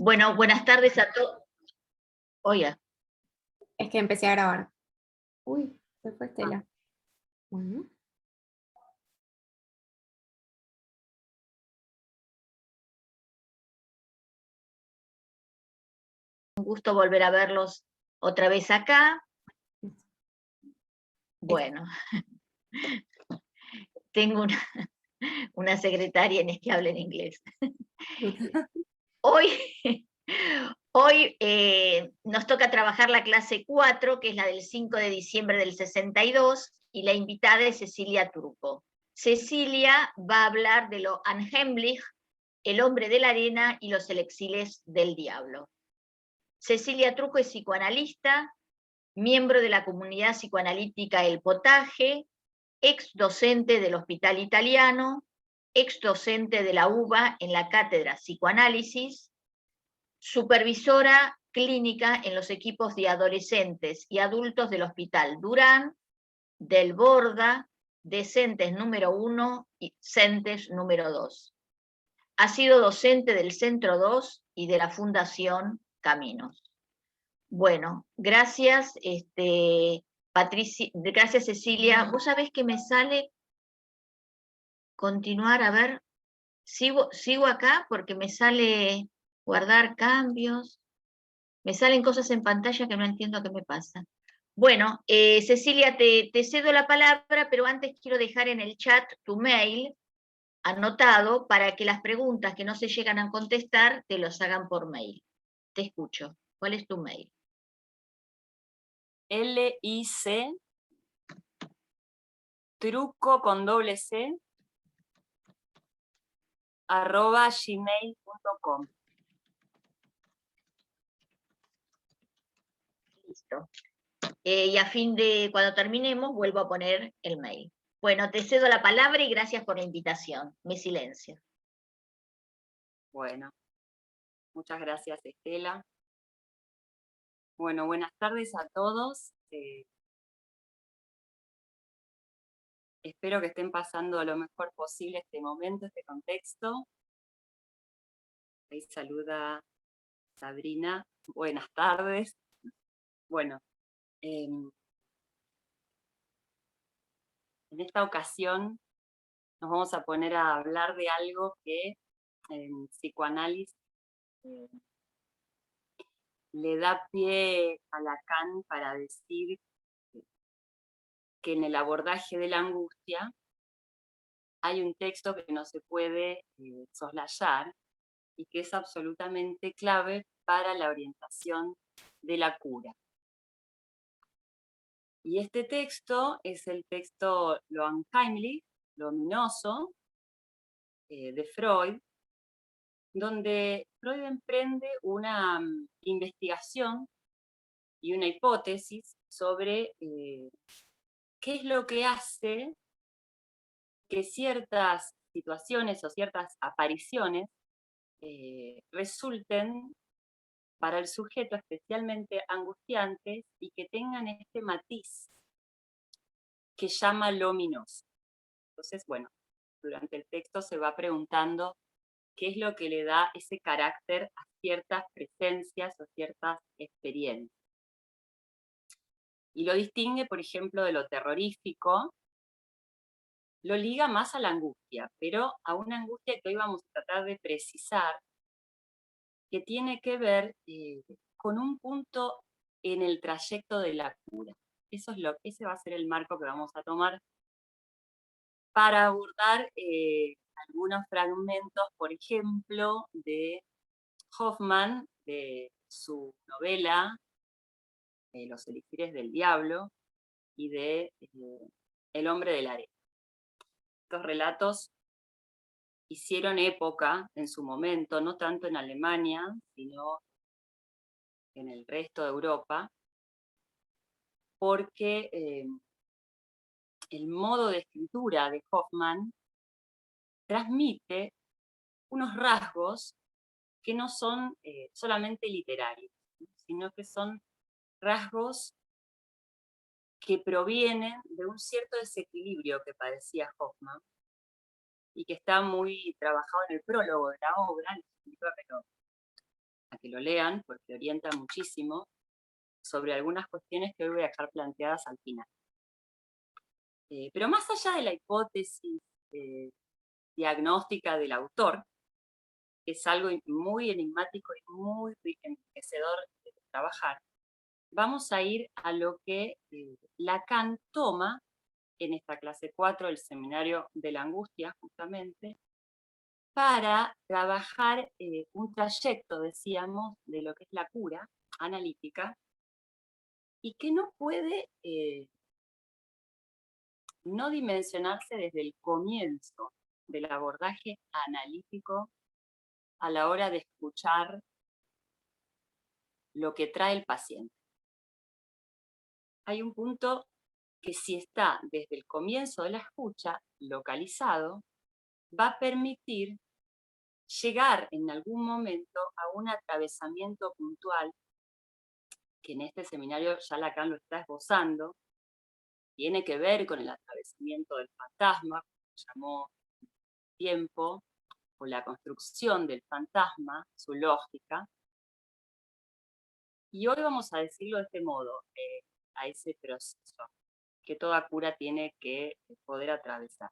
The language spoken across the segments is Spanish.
Bueno, buenas tardes a todos. Oiga, Es que empecé a grabar. Uy, se fue Estela. Bueno. un gusto volver a verlos otra vez acá. Bueno, tengo una secretaria que habla en inglés. Hoy, hoy nos toca trabajar la clase 4, que es la del 5 de diciembre del 62, y la invitada es Cecilia Turco. Cecilia va a hablar de lo Unheimlich, el hombre de la arena y los exiles del diablo. Cecilia Turco es psicoanalista, miembro de la comunidad psicoanalítica El Potaje, ex docente del Hospital Italiano, ex docente de la UBA en la cátedra Psicoanálisis, supervisora clínica en los equipos de adolescentes y adultos del Hospital Durán, del Borda, de CENTES número 1 y CENTES número 2. Ha sido docente del Centro 2 y de la Fundación Caminos. Bueno, gracias, Patricia, gracias Cecilia. Vos sabés que me sale continuar, a ver, sigo acá porque me sale guardar cambios, me salen cosas en pantalla que no entiendo qué me pasa. Bueno, Cecilia, te cedo la palabra, pero antes quiero dejar en el chat tu mail anotado para que las preguntas que no se llegan a contestar te los hagan por mail. Te escucho. ¿Cuál es tu mail? LIC truco con doble C @gmail.com. Listo. Y a fin de, cuando terminemos, vuelvo a poner el mail. Bueno, te cedo la palabra y gracias por la invitación. Mi silencio. Bueno, muchas gracias, Estela. Bueno, buenas tardes a todos. Espero que estén pasando lo mejor posible este momento, este contexto. Ahí saluda Sabrina. Buenas tardes. Bueno, en esta ocasión nos vamos a poner a hablar de algo que en psicoanálisis le da pie a Lacan para decir que en el abordaje de la angustia hay un texto que no se puede soslayar y que es absolutamente clave para la orientación de la cura. Y este texto es el texto Lo Unheimlich, lo ominoso, de Freud, donde Freud emprende una investigación y una hipótesis sobre qué es lo que hace que ciertas situaciones o ciertas apariciones resulten para el sujeto especialmente angustiantes y que tengan este matiz que llama lo ominoso. Entonces, bueno, durante el texto se va preguntando qué es lo que le da ese carácter a ciertas presencias o ciertas experiencias. Y lo distingue, por ejemplo, de lo terrorífico, lo liga más a la angustia, pero a una angustia que hoy vamos a tratar de precisar, que tiene que ver con un punto en el trayecto de la cura. Ese va a ser el marco que vamos a tomar para abordar algunos fragmentos, por ejemplo, de Hoffman, de su novela Los elixires del diablo, y de El hombre de la arena. Estos relatos hicieron época en su momento, no tanto en Alemania, sino en el resto de Europa, porque el modo de escritura de Hoffman transmite unos rasgos que no son solamente literarios, sino que son rasgos que provienen de un cierto desequilibrio que padecía Hoffman y que está muy trabajado en el prólogo de la obra, les invito a que lo lean, porque orienta muchísimo sobre algunas cuestiones que hoy voy a dejar planteadas al final. Pero más allá de la hipótesis diagnóstica del autor, que es algo muy enigmático y muy enriquecedor de trabajar, vamos a ir a lo que Lacan toma en esta clase 4 del seminario de la angustia, justamente, para trabajar un trayecto, decíamos, de lo que es la cura analítica, y que no puede no dimensionarse desde el comienzo del abordaje analítico a la hora de escuchar lo que trae el paciente. Hay un punto que, si está desde el comienzo de la escucha localizado, va a permitir llegar en algún momento a un atravesamiento puntual, que en este seminario ya Lacan lo está esbozando, tiene que ver con el atravesamiento del fantasma, como se llamó tiempo, o la construcción del fantasma, su lógica. Y hoy vamos a decirlo de este modo, a ese proceso que toda cura tiene que poder atravesar.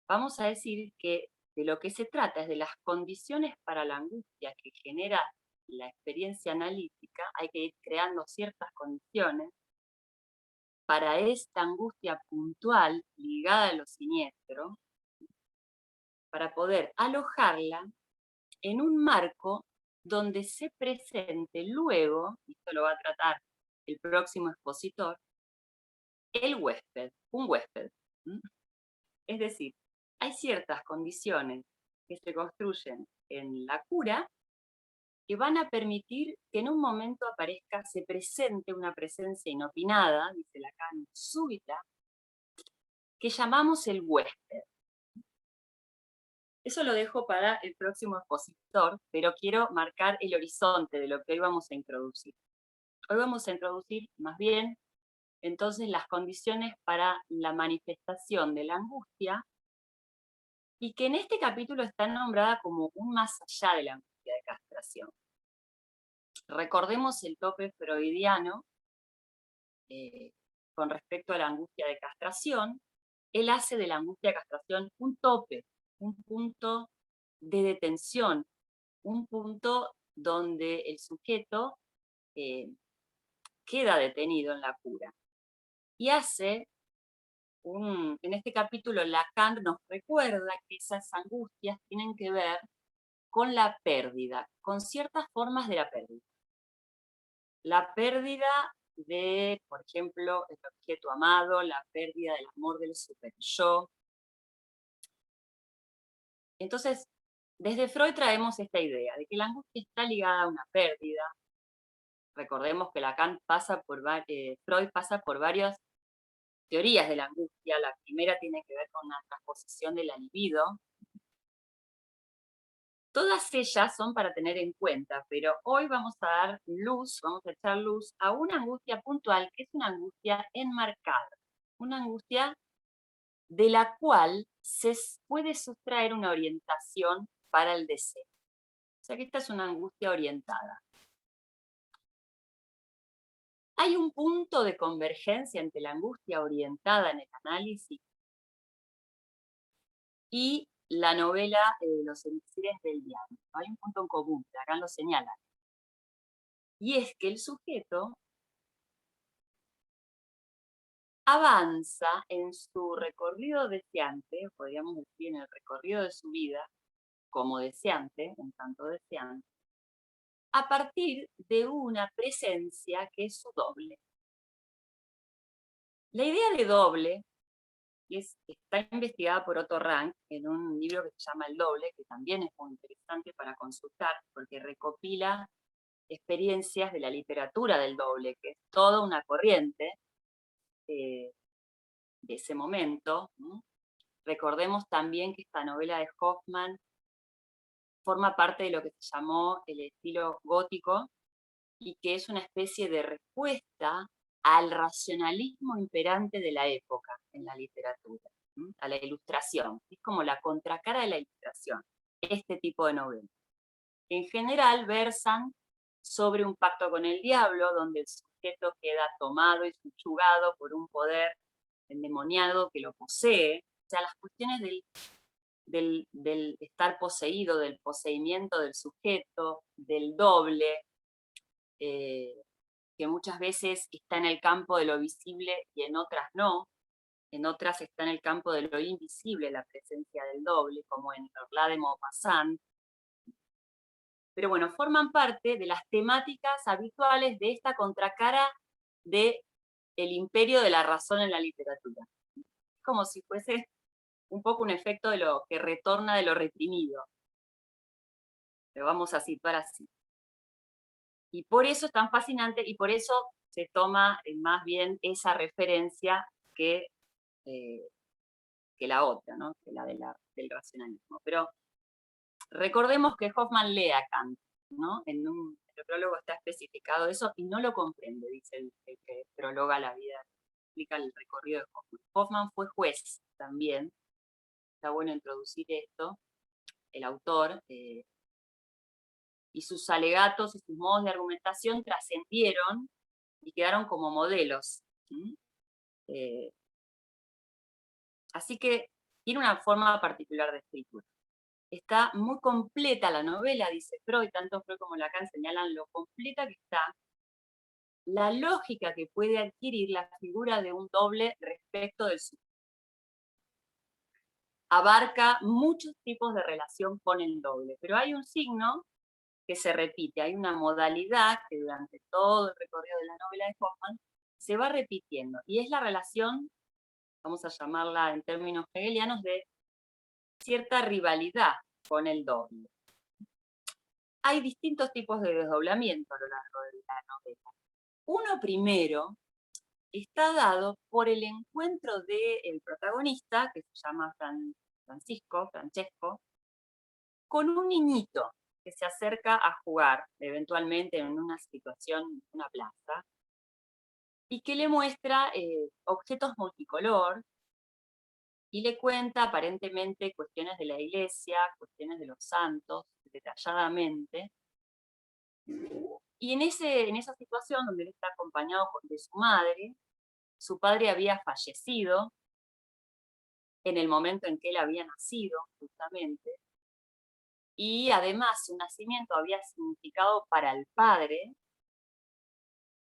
Vamos a decir que de lo que se trata es de las condiciones para la angustia que genera la experiencia analítica. Hay que ir creando ciertas condiciones para esta angustia puntual ligada a lo siniestro, para poder alojarla en un marco donde se presente luego, y esto lo va a tratar el próximo expositor, el huésped, un huésped. Es decir, hay ciertas condiciones que se construyen en la cura que van a permitir que en un momento aparezca, se presente una presencia inopinada, dice Lacan, súbita, que llamamos el huésped. Eso lo dejo para el próximo expositor, pero quiero marcar el horizonte de lo que hoy vamos a introducir. Hoy vamos a introducir más bien entonces las condiciones para la manifestación de la angustia, y que en este capítulo está nombrada como un más allá de la angustia de castración. Recordemos el tope freudiano con respecto a la angustia de castración. Él hace de la angustia de castración un tope, un punto de detención, un punto donde el sujeto queda detenido en la cura. Y hace en este capítulo Lacan nos recuerda que esas angustias tienen que ver con la pérdida, con ciertas formas de la pérdida. La pérdida de, por ejemplo, el objeto amado, la pérdida del amor del superyo. Entonces, desde Freud traemos esta idea de que la angustia está ligada a una pérdida. Recordemos que Lacan Freud pasa por varias teorías de la angustia. La primera tiene que ver con la transposición de la libido. Todas ellas son para tener en cuenta, pero hoy vamos a echar luz a una angustia puntual, que es una angustia enmarcada, una angustia de la cual se puede sustraer una orientación para el deseo. O sea que esta es una angustia orientada. Hay un punto de convergencia entre la angustia orientada en el análisis y la novela Los elixires del diablo. Hay un punto en común, acá lo señala. Y es que el sujeto avanza en su recorrido deseante, podríamos decir en el recorrido de su vida, como deseante, en tanto deseante, a partir de una presencia que es su doble. La idea de doble está investigada por Otto Rank en un libro que se llama El doble, que también es muy interesante para consultar, porque recopila experiencias de la literatura del doble, que es toda una corriente de ese momento, ¿no? Recordemos también que esta novela de Hoffmann forma parte de lo que se llamó el estilo gótico, y que es una especie de respuesta al racionalismo imperante de la época en la literatura, a la ilustración. Es como la contracara de la ilustración, este tipo de novelas. En general versan sobre un pacto con el diablo, donde el sujeto queda tomado y subyugado por un poder endemoniado que lo posee. O sea, las cuestiones del estar poseído, del poseimiento del sujeto, del doble, que muchas veces está en el campo de lo visible y en otras no. En otras está en el campo de lo invisible la presencia del doble, como en Orla de Maupassant. Pero bueno, forman parte de las temáticas habituales de esta contracara del imperio de la razón en la literatura. Como si fuese un poco un efecto de lo que retorna de lo reprimido. Lo vamos a situar así. Y por eso es tan fascinante y por eso se toma más bien esa referencia que la otra, ¿no? Que la del racionalismo. Pero recordemos que Hoffman lee a Kant, ¿no? En el prólogo está especificado eso y no lo comprende, dice el que prologa la vida, explica el recorrido de Hoffman. Hoffman fue juez también, está bueno introducir esto, el autor, y sus alegatos y sus modos de argumentación trascendieron y quedaron como modelos. Así que tiene una forma particular de escritura. Está muy completa la novela, dice Freud, tanto Freud como Lacan señalan lo completa que está, la lógica que puede adquirir la figura de un doble respecto del sujeto. Abarca muchos tipos de relación con el doble, pero hay un signo que se repite, hay una modalidad que durante todo el recorrido de la novela de Hoffman se va repitiendo, y es la relación, vamos a llamarla en términos hegelianos, de cierta rivalidad con el doble. Hay distintos tipos de desdoblamiento a lo largo de la novela. Uno primero está dado por el encuentro del protagonista, que se llama Francesco, con un niñito que se acerca a jugar, eventualmente en una situación, en una plaza, y que le muestra objetos multicolor, y le cuenta aparentemente cuestiones de la iglesia, cuestiones de los santos, detalladamente. Y en esa situación donde él está acompañado de su madre, su padre había fallecido en el momento en que él había nacido, justamente, y además su nacimiento había significado para el padre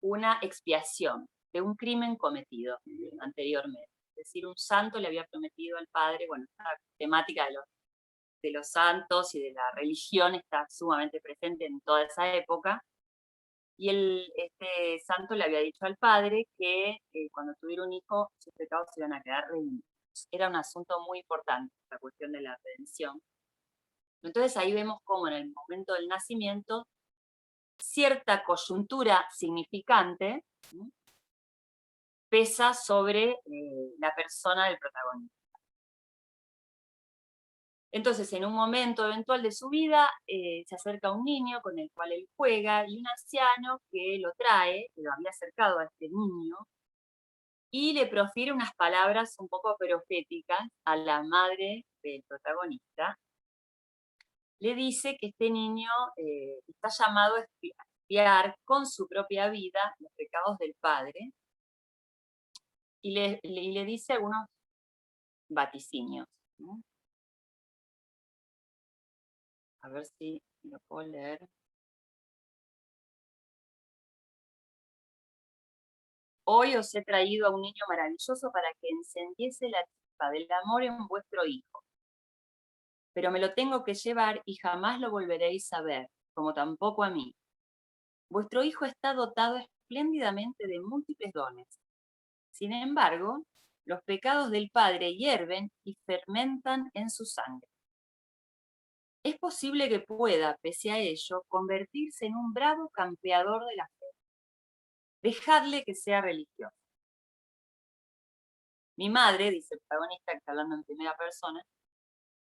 una expiación de un crimen cometido anteriormente. Es decir, un santo le había prometido al padre, bueno, esta temática de los santos y de la religión está sumamente presente en toda esa época, y este santo le había dicho al padre que cuando tuviera un hijo, sus pecados se iban a quedar redimidos. Era un asunto muy importante, la cuestión de la redención. Entonces ahí vemos cómo en el momento del nacimiento, cierta coyuntura significante, ¿sí?, pesa sobre la persona del protagonista. Entonces, en un momento eventual de su vida, se acerca un niño con el cual él juega, y un anciano que lo trae, que lo había acercado a este niño, y le profiere unas palabras un poco proféticas a la madre del protagonista. Le dice que este niño está llamado a expiar con su propia vida los pecados del padre, y le dice algunos vaticinios, ¿no? A ver si lo puedo leer. Hoy os he traído a un niño maravilloso para que encendiese la chispa del amor en vuestro hijo. Pero me lo tengo que llevar y jamás lo volveréis a ver, como tampoco a mí. Vuestro hijo está dotado espléndidamente de múltiples dones. Sin embargo, los pecados del padre hierven y fermentan en su sangre. Es posible que pueda, pese a ello, convertirse en un bravo campeador de la fe. Dejadle que sea religioso. Mi madre, dice el protagonista, que está hablando en primera persona,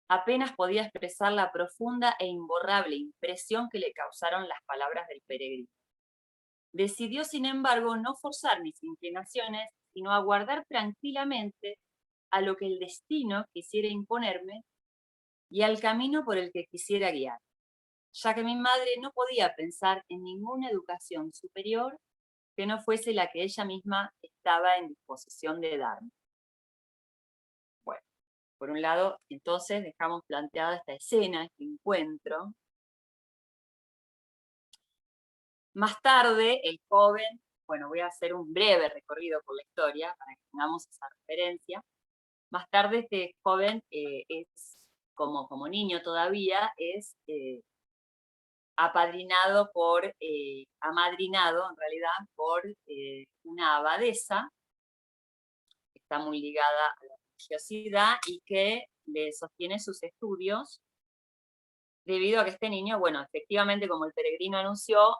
apenas podía expresar la profunda e imborrable impresión que le causaron las palabras del peregrino. Decidió, sin embargo, no forzar mis inclinaciones, sino aguardar tranquilamente a lo que el destino quisiera imponerme y al camino por el que quisiera guiar. ya que mi madre no podía pensar en ninguna educación superior que no fuese la que ella misma estaba en disposición de darme. Bueno, por un lado, entonces dejamos planteada esta escena, este encuentro. Más tarde, el joven, bueno, voy a hacer un breve recorrido por la historia para que tengamos esa referencia. Más tarde este joven es, como niño todavía, es amadrinado en realidad por una abadesa que está muy ligada a la religiosidad y que le sostiene sus estudios debido a que este niño, bueno, efectivamente, como el peregrino anunció,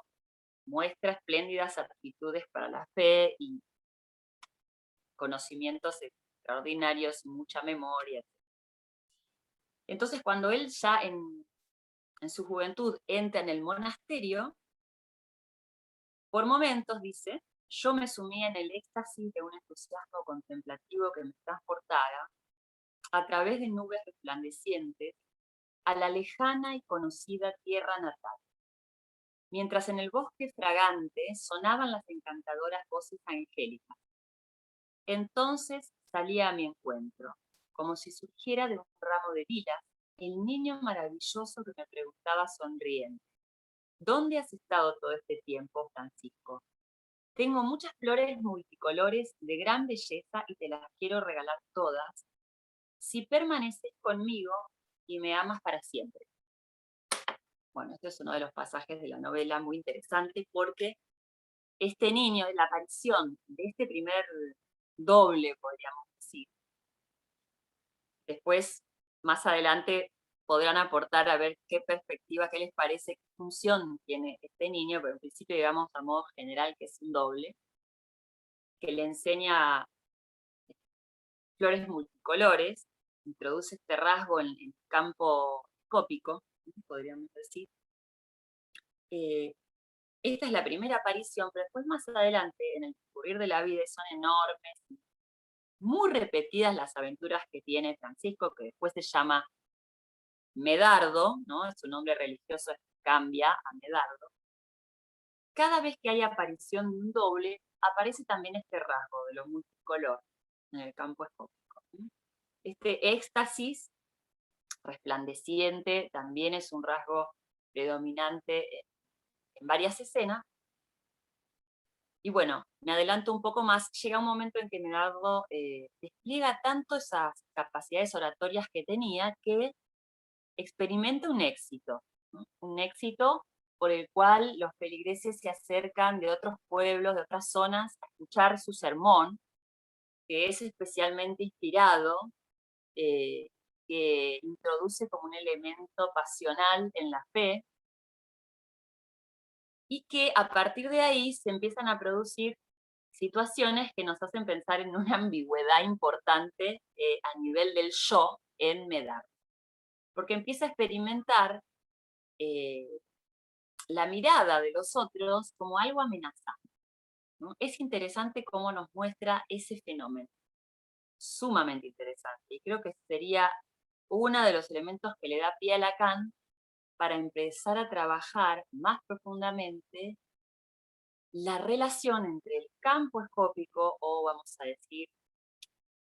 muestra espléndidas aptitudes para la fe y conocimientos extraordinarios y mucha memoria. Entonces, cuando él ya en su juventud entra en el monasterio, por momentos, dice, yo me sumía en el éxtasis de un entusiasmo contemplativo que me transportara, a través de nubes resplandecientes, a la lejana y conocida tierra natal. Mientras en el bosque fragante sonaban las encantadoras voces angélicas. Entonces salía a mi encuentro, como si surgiera de un ramo de lilas, el niño maravilloso que me preguntaba sonriente: ¿dónde has estado todo este tiempo, Francisco? Tengo muchas flores multicolores de gran belleza y te las quiero regalar todas, si permaneces conmigo y me amas para siempre. Bueno, este es uno de los pasajes de la novela muy interesante porque este niño, la aparición de este primer doble, podríamos decir, después, más adelante, podrán aportar a ver qué perspectiva, qué les parece, qué función tiene este niño, pero en principio digamos a modo general que es un doble, que le enseña flores multicolores, introduce este rasgo en el campo escópico, podríamos decir. Esta es la primera aparición, pero después más adelante, en el transcurrir de la vida, son enormes, muy repetidas las aventuras que tiene Francisco, que después se llama Medardo, ¿no? Su nombre religioso cambia a Medardo. Cada vez que hay aparición de un doble, aparece también este rasgo de lo multicolor en el campo escópico. Este éxtasis resplandeciente también es un rasgo predominante en varias escenas. Y bueno, me adelanto un poco más, llega un momento en que Medardo despliega tanto esas capacidades oratorias que tenía que experimenta un éxito, ¿no? Un éxito por el cual los feligreses se acercan de otros pueblos, de otras zonas, a escuchar su sermón, que es especialmente inspirado, que introduce como un elemento pasional en la fe, y que a partir de ahí se empiezan a producir situaciones que nos hacen pensar en una ambigüedad importante a nivel del yo en Medardo. Porque empieza a experimentar la mirada de los otros como algo amenazante, ¿no? Es interesante cómo nos muestra ese fenómeno, sumamente interesante, y creo que sería uno de los elementos que le da pie a Lacan para empezar a trabajar más profundamente la relación entre el campo escópico, o vamos a decir,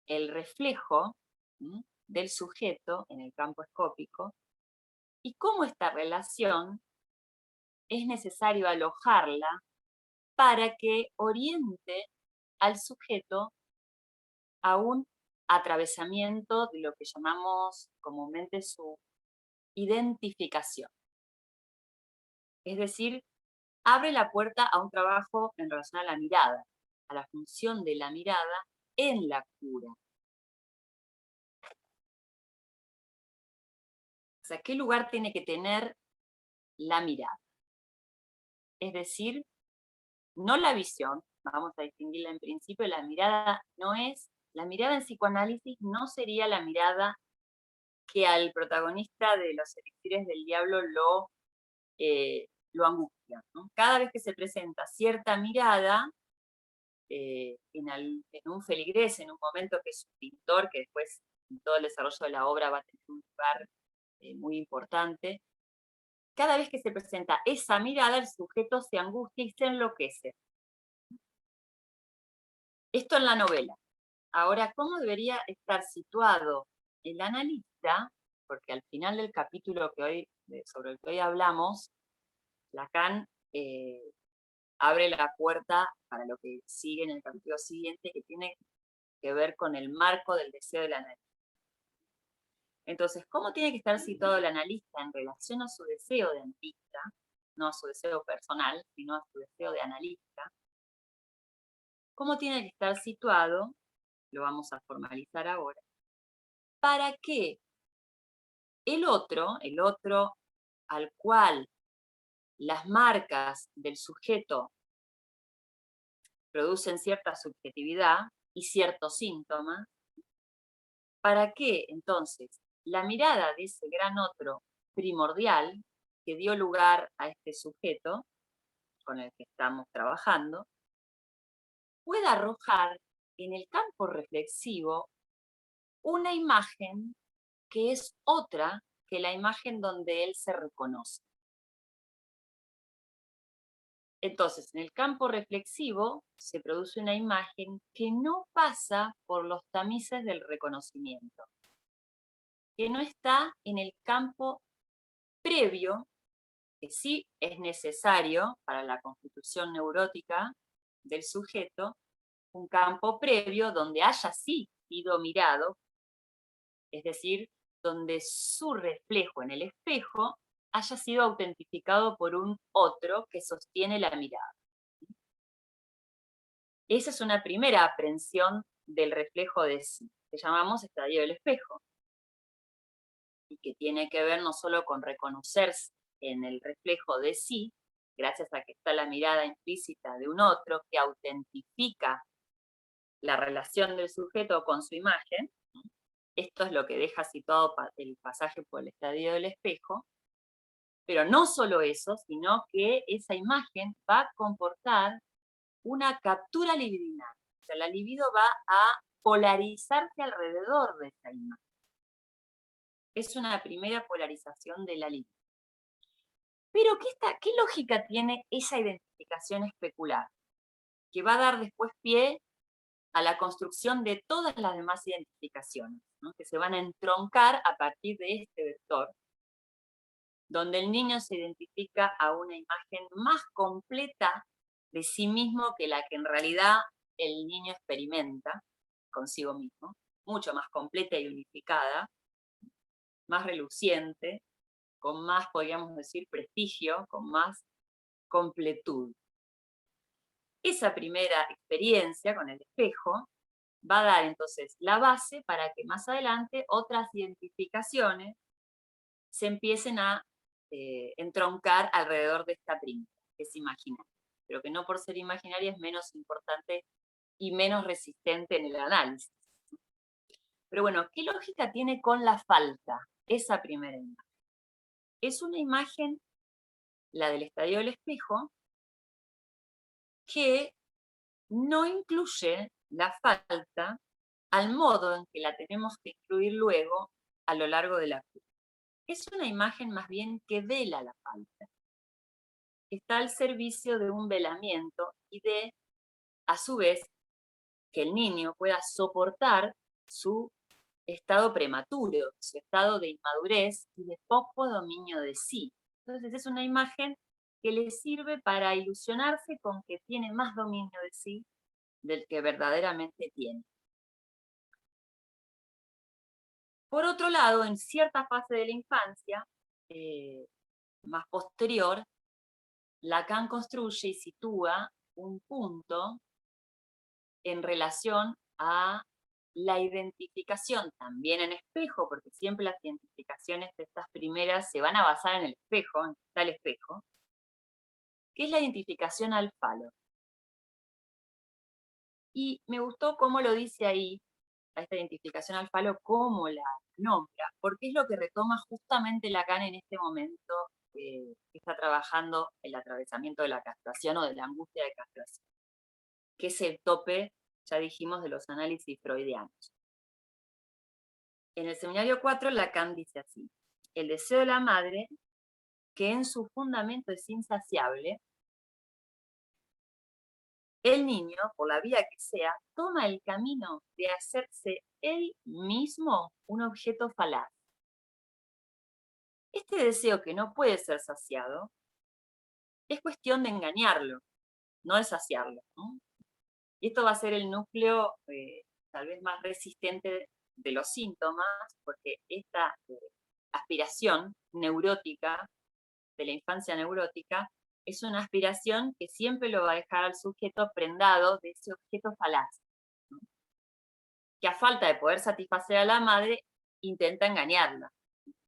el reflejo del sujeto en el campo escópico, y cómo esta relación es necesario alojarla para que oriente al sujeto a un atravesamiento de lo que llamamos comúnmente su identificación. Es decir, abre la puerta a un trabajo en relación a la mirada, a la función de la mirada en la cura. O sea, ¿qué lugar tiene que tener la mirada? Es decir, no la visión, vamos a distinguirla en principio, la mirada en psicoanálisis no sería la mirada que al protagonista de Los elixires del diablo lo angustia, ¿no? Cada vez que se presenta cierta mirada en un feligrés, en un momento que es un pintor, que después en todo el desarrollo de la obra va a tener un lugar muy importante, cada vez que se presenta esa mirada, el sujeto se angustia y se enloquece. Esto en la novela. Ahora, ¿cómo debería estar situado el analista? Porque al final del capítulo sobre el que hoy hablamos, Lacan abre la puerta para lo que sigue en el capítulo siguiente, que tiene que ver con el marco del deseo del analista. Entonces, ¿cómo tiene que estar situado el analista en relación a su deseo de analista? No a su deseo personal, sino a su deseo de analista. ¿Cómo tiene que estar situado? Lo vamos a formalizar ahora. Para que el otro al cual las marcas del sujeto producen cierta subjetividad y ciertos síntomas, para que entonces la mirada de ese gran otro primordial que dio lugar a este sujeto con el que estamos trabajando, pueda arrojar en el campo reflexivo una imagen que es otra que la imagen donde él se reconoce. Entonces, en el campo reflexivo se produce una imagen que no pasa por los tamices del reconocimiento, que no está en el campo previo, que sí es necesario para la constitución neurótica del sujeto, un campo previo donde haya sí sido mirado, es decir, donde su reflejo en el espejo haya sido autentificado por un otro que sostiene la mirada. Esa es una primera aprehensión del reflejo de sí, que llamamos estadio del espejo, y que tiene que ver no solo con reconocerse en el reflejo de sí, gracias a que está la mirada implícita de un otro que autentifica la relación del sujeto con su imagen. Esto es lo que deja situado el pasaje por el estadio del espejo, pero no solo eso, sino que esa imagen va a comportar una captura libidinal. O sea, la libido va a polarizarse alrededor de esa imagen. Es una primera polarización de la libido. Pero ¿qué lógica tiene esa identificación especular? Que va a dar después pie a la construcción de todas las demás identificaciones, ¿no? Que se van a entroncar a partir de este vector, donde el niño se identifica a una imagen más completa de sí mismo que la que en realidad el niño experimenta consigo mismo, mucho más completa y unificada, más reluciente, con más, podríamos decir, prestigio, con más completud. Esa primera experiencia con el espejo va a dar entonces la base para que más adelante otras identificaciones se empiecen a entroncar alrededor de esta primera, que es imaginaria, pero que no por ser imaginaria es menos importante y menos resistente en el análisis. Pero bueno, ¿qué lógica tiene con la falta esa primera imagen? Es una imagen, la del estadio del espejo, que no incluye la falta al modo en que la tenemos que incluir luego a lo largo de la película. Es una imagen más bien que vela la falta. Está al servicio de un velamiento y de, a su vez, que el niño pueda soportar su estado prematuro, su estado de inmadurez y de poco dominio de sí. Entonces es una imagen que le sirve para ilusionarse con que tiene más dominio de sí del que verdaderamente tiene. Por otro lado, en cierta fase de la infancia, más posterior, Lacan construye y sitúa un punto en relación a la identificación, también en espejo, porque siempre las identificaciones de estas primeras se van a basar en el espejo, en tal espejo, que es la identificación al falo. Y me gustó cómo lo dice ahí, a esta identificación al falo, cómo la nombra, porque es lo que retoma justamente Lacan en este momento que está trabajando el atravesamiento de la castración o de la angustia de castración, que es el tope, ya dijimos, de los análisis freudianos. En el seminario 4, Lacan dice así: el deseo de la madre, que en su fundamento es insaciable, el niño, por la vía que sea, toma el camino de hacerse él mismo un objeto falaz. Este deseo que no puede ser saciado, es cuestión de engañarlo, no de saciarlo, ¿no? Y esto va a ser el núcleo tal vez más resistente de los síntomas, porque esta aspiración neurótica, de la infancia neurótica, es una aspiración que siempre lo va a dejar al sujeto prendado de ese objeto falaz, ¿no? Que a falta de poder satisfacer a la madre, intenta engañarla.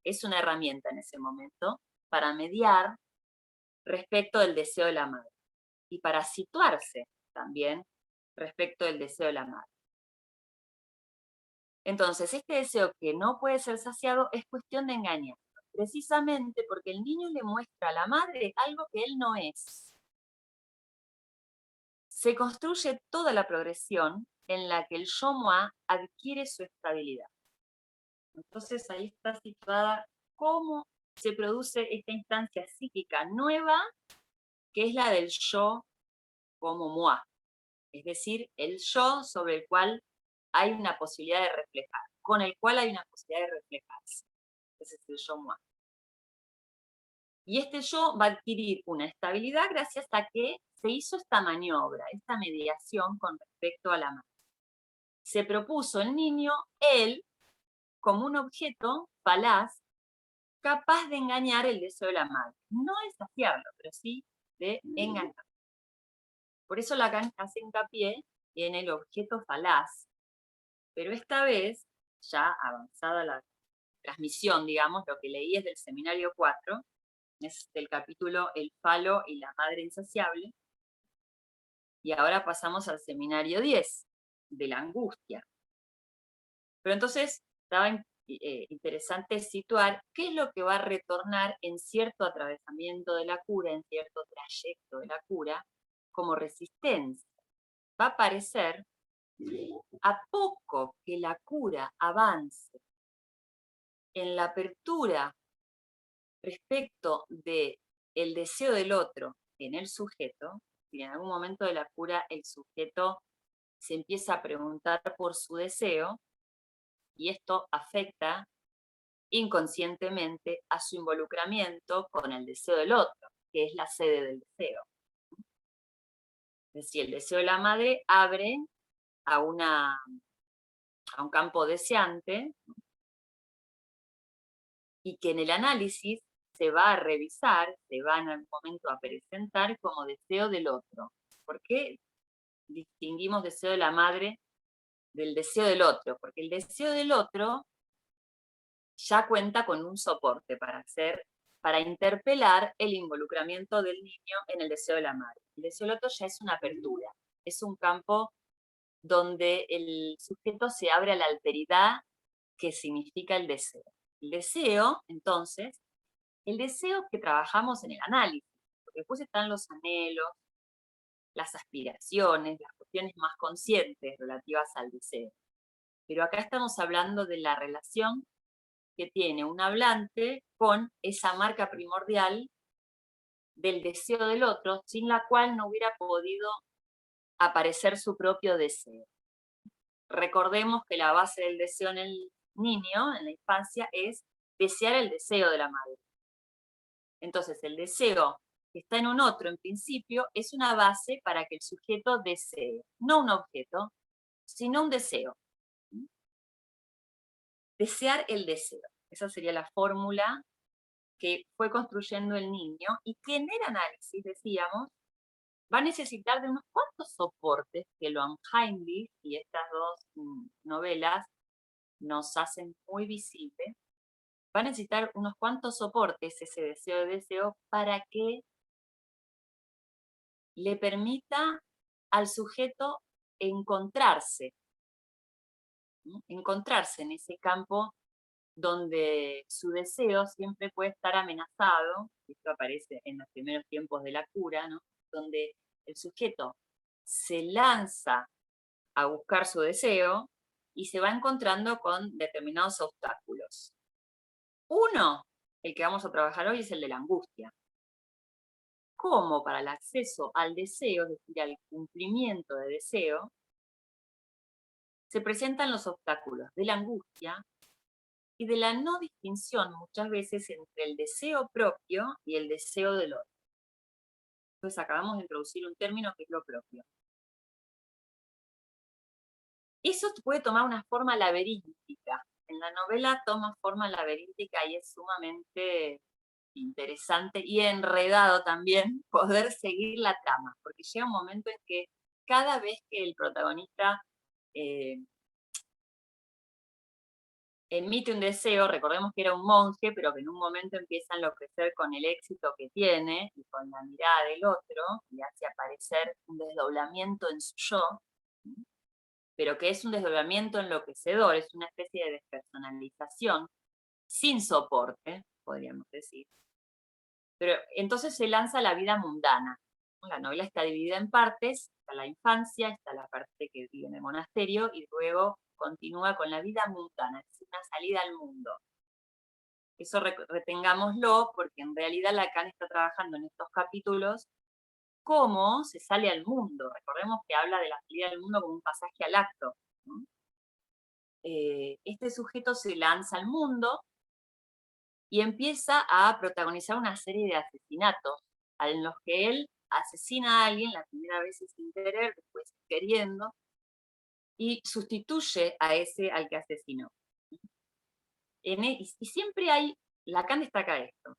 Es una herramienta en ese momento para mediar respecto del deseo de la madre y para situarse también respecto del deseo de la madre. Entonces, este deseo que no puede ser saciado es cuestión de engañar, precisamente porque el niño le muestra a la madre algo que él no es. Se construye toda la progresión en la que el yo moi adquiere su estabilidad. Entonces ahí está situada cómo se produce esta instancia psíquica nueva, que es la del yo como moi, es decir, el yo sobre el cual hay una posibilidad de reflejar, con el cual hay una posibilidad de reflejarse. Ese es el yo moi. Y este yo va a adquirir una estabilidad gracias a que se hizo esta maniobra, esta mediación con respecto a la madre. Se propuso el niño, él, como un objeto falaz, capaz de engañar el deseo de la madre. No de saciarlo, pero sí de engañar. Por eso Lacan hace hincapié en el objeto falaz. Pero esta vez, ya avanzada la transmisión, digamos, lo que leí es del seminario 4, es del capítulo El falo y la madre insaciable, y ahora pasamos al seminario 10, de la angustia. Pero entonces estaba interesante situar qué es lo que va a retornar en cierto atravesamiento de la cura, en cierto trayecto de la cura, como resistencia. Va a aparecer, a poco que la cura avance en la apertura respecto del deseo del otro en el sujeto, y en algún momento de la cura el sujeto se empieza a preguntar por su deseo, y esto afecta inconscientemente a su involucramiento con el deseo del otro, que es la sede del deseo. Es decir, el deseo de la madre abre a un campo deseante, y que en el análisis se va a revisar, se va en algún momento a presentar como deseo del otro. ¿Por qué distinguimos deseo de la madre del deseo del otro? Porque el deseo del otro ya cuenta con un soporte para interpelar el involucramiento del niño en el deseo de la madre. El deseo del otro ya es una apertura, es un campo donde el sujeto se abre a la alteridad que significa el deseo. El deseo, entonces, el deseo que trabajamos en el análisis, porque después están los anhelos, las aspiraciones, las cuestiones más conscientes relativas al deseo. Pero acá estamos hablando de la relación que tiene un hablante con esa marca primordial del deseo del otro, sin la cual no hubiera podido aparecer su propio deseo. Recordemos que la base del deseo en el niño, en la infancia, es desear el deseo de la madre. Entonces, el deseo que está en un otro, en principio, es una base para que el sujeto desee, no un objeto, sino un deseo. Desear el deseo. Esa sería la fórmula que fue construyendo el niño y que en el análisis, decíamos, va a necesitar de unos cuantos soportes que Loan Heinrich y estas dos novelas nos hacen muy visible. Va a necesitar unos cuantos soportes ese deseo para que le permita al sujeto encontrarse, ¿no? Encontrarse en ese campo donde su deseo siempre puede estar amenazado. Esto aparece en los primeros tiempos de la cura, ¿no? Donde el sujeto se lanza a buscar su deseo y se va encontrando con determinados obstáculos. Uno el que vamos a trabajar hoy es el de la angustia. Cómo para el acceso al deseo, es decir, al cumplimiento de deseo, se presentan los obstáculos de la angustia y de la no distinción muchas veces entre el deseo propio y el deseo del otro. Entonces acabamos de introducir un término que es lo propio. Eso puede tomar una forma laberíntica. En la novela toma forma laberíntica y es sumamente interesante y enredado también poder seguir la trama, porque llega un momento en que cada vez que el protagonista emite un deseo, recordemos que era un monje, pero que en un momento empieza a enloquecer con el éxito que tiene y con la mirada del otro, y hace aparecer un desdoblamiento en su yo, pero que es un desdoblamiento enloquecedor, es una especie de despersonalización, sin soporte, podríamos decir. Pero entonces se lanza a la vida mundana. La novela está dividida en partes, está la infancia, está la parte que vive en el monasterio, y luego continúa con la vida mundana, es decir, una salida al mundo. Eso retengámoslo, porque en realidad Lacan está trabajando en estos capítulos cómo se sale al mundo. Recordemos que habla de la salida al mundo como un pasaje al acto, ¿no? Este sujeto se lanza al mundo y empieza a protagonizar una serie de asesinatos en los que él asesina a alguien, la primera vez sin querer, después queriendo, y sustituye a ese al que asesinó. Y siempre hay, Lacan destaca esto,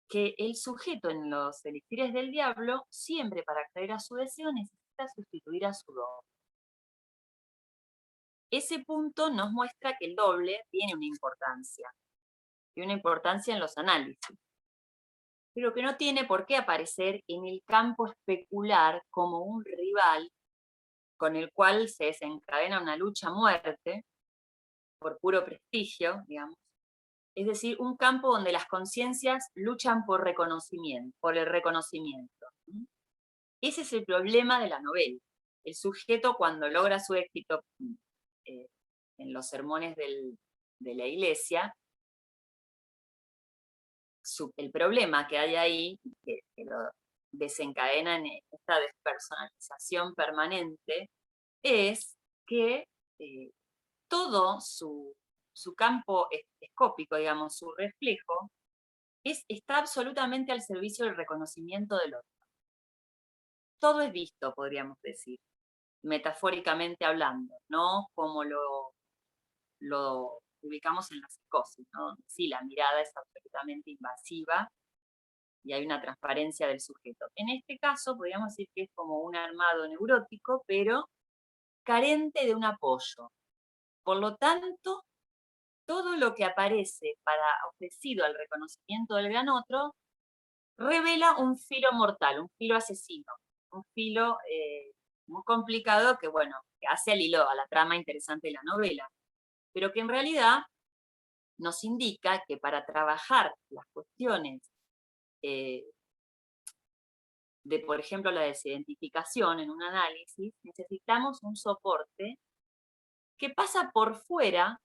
que el sujeto en los elixires del diablo, siempre para acceder a su deseo, necesita sustituir a su doble. Ese punto nos muestra que el doble tiene una importancia en los análisis, pero que no tiene por qué aparecer en el campo especular como un rival con el cual se desencadena una lucha a muerte por puro prestigio, digamos. Es decir, un campo donde las conciencias luchan por el reconocimiento. Ese es el problema de la novela. El sujeto, cuando logra su éxito en los sermones de la iglesia, el problema que hay ahí, que lo desencadena en esta despersonalización permanente, es que todo su campo escópico, digamos, su reflejo, está absolutamente al servicio del reconocimiento del otro. Todo es visto, podríamos decir, metafóricamente hablando, no como lo ubicamos en la psicosis, ¿no? Sí, la mirada es absolutamente invasiva y hay una transparencia del sujeto. En este caso, podríamos decir que es como un armado neurótico, pero carente de un apoyo. Por lo tanto, todo lo que aparece ofrecido al reconocimiento del gran otro, revela un filo mortal, un filo asesino, un filo muy complicado que, bueno, que hace al hilo a la trama interesante de la novela, pero que en realidad nos indica que para trabajar las cuestiones de, por ejemplo, la desidentificación en un análisis, necesitamos un soporte que pasa por fuera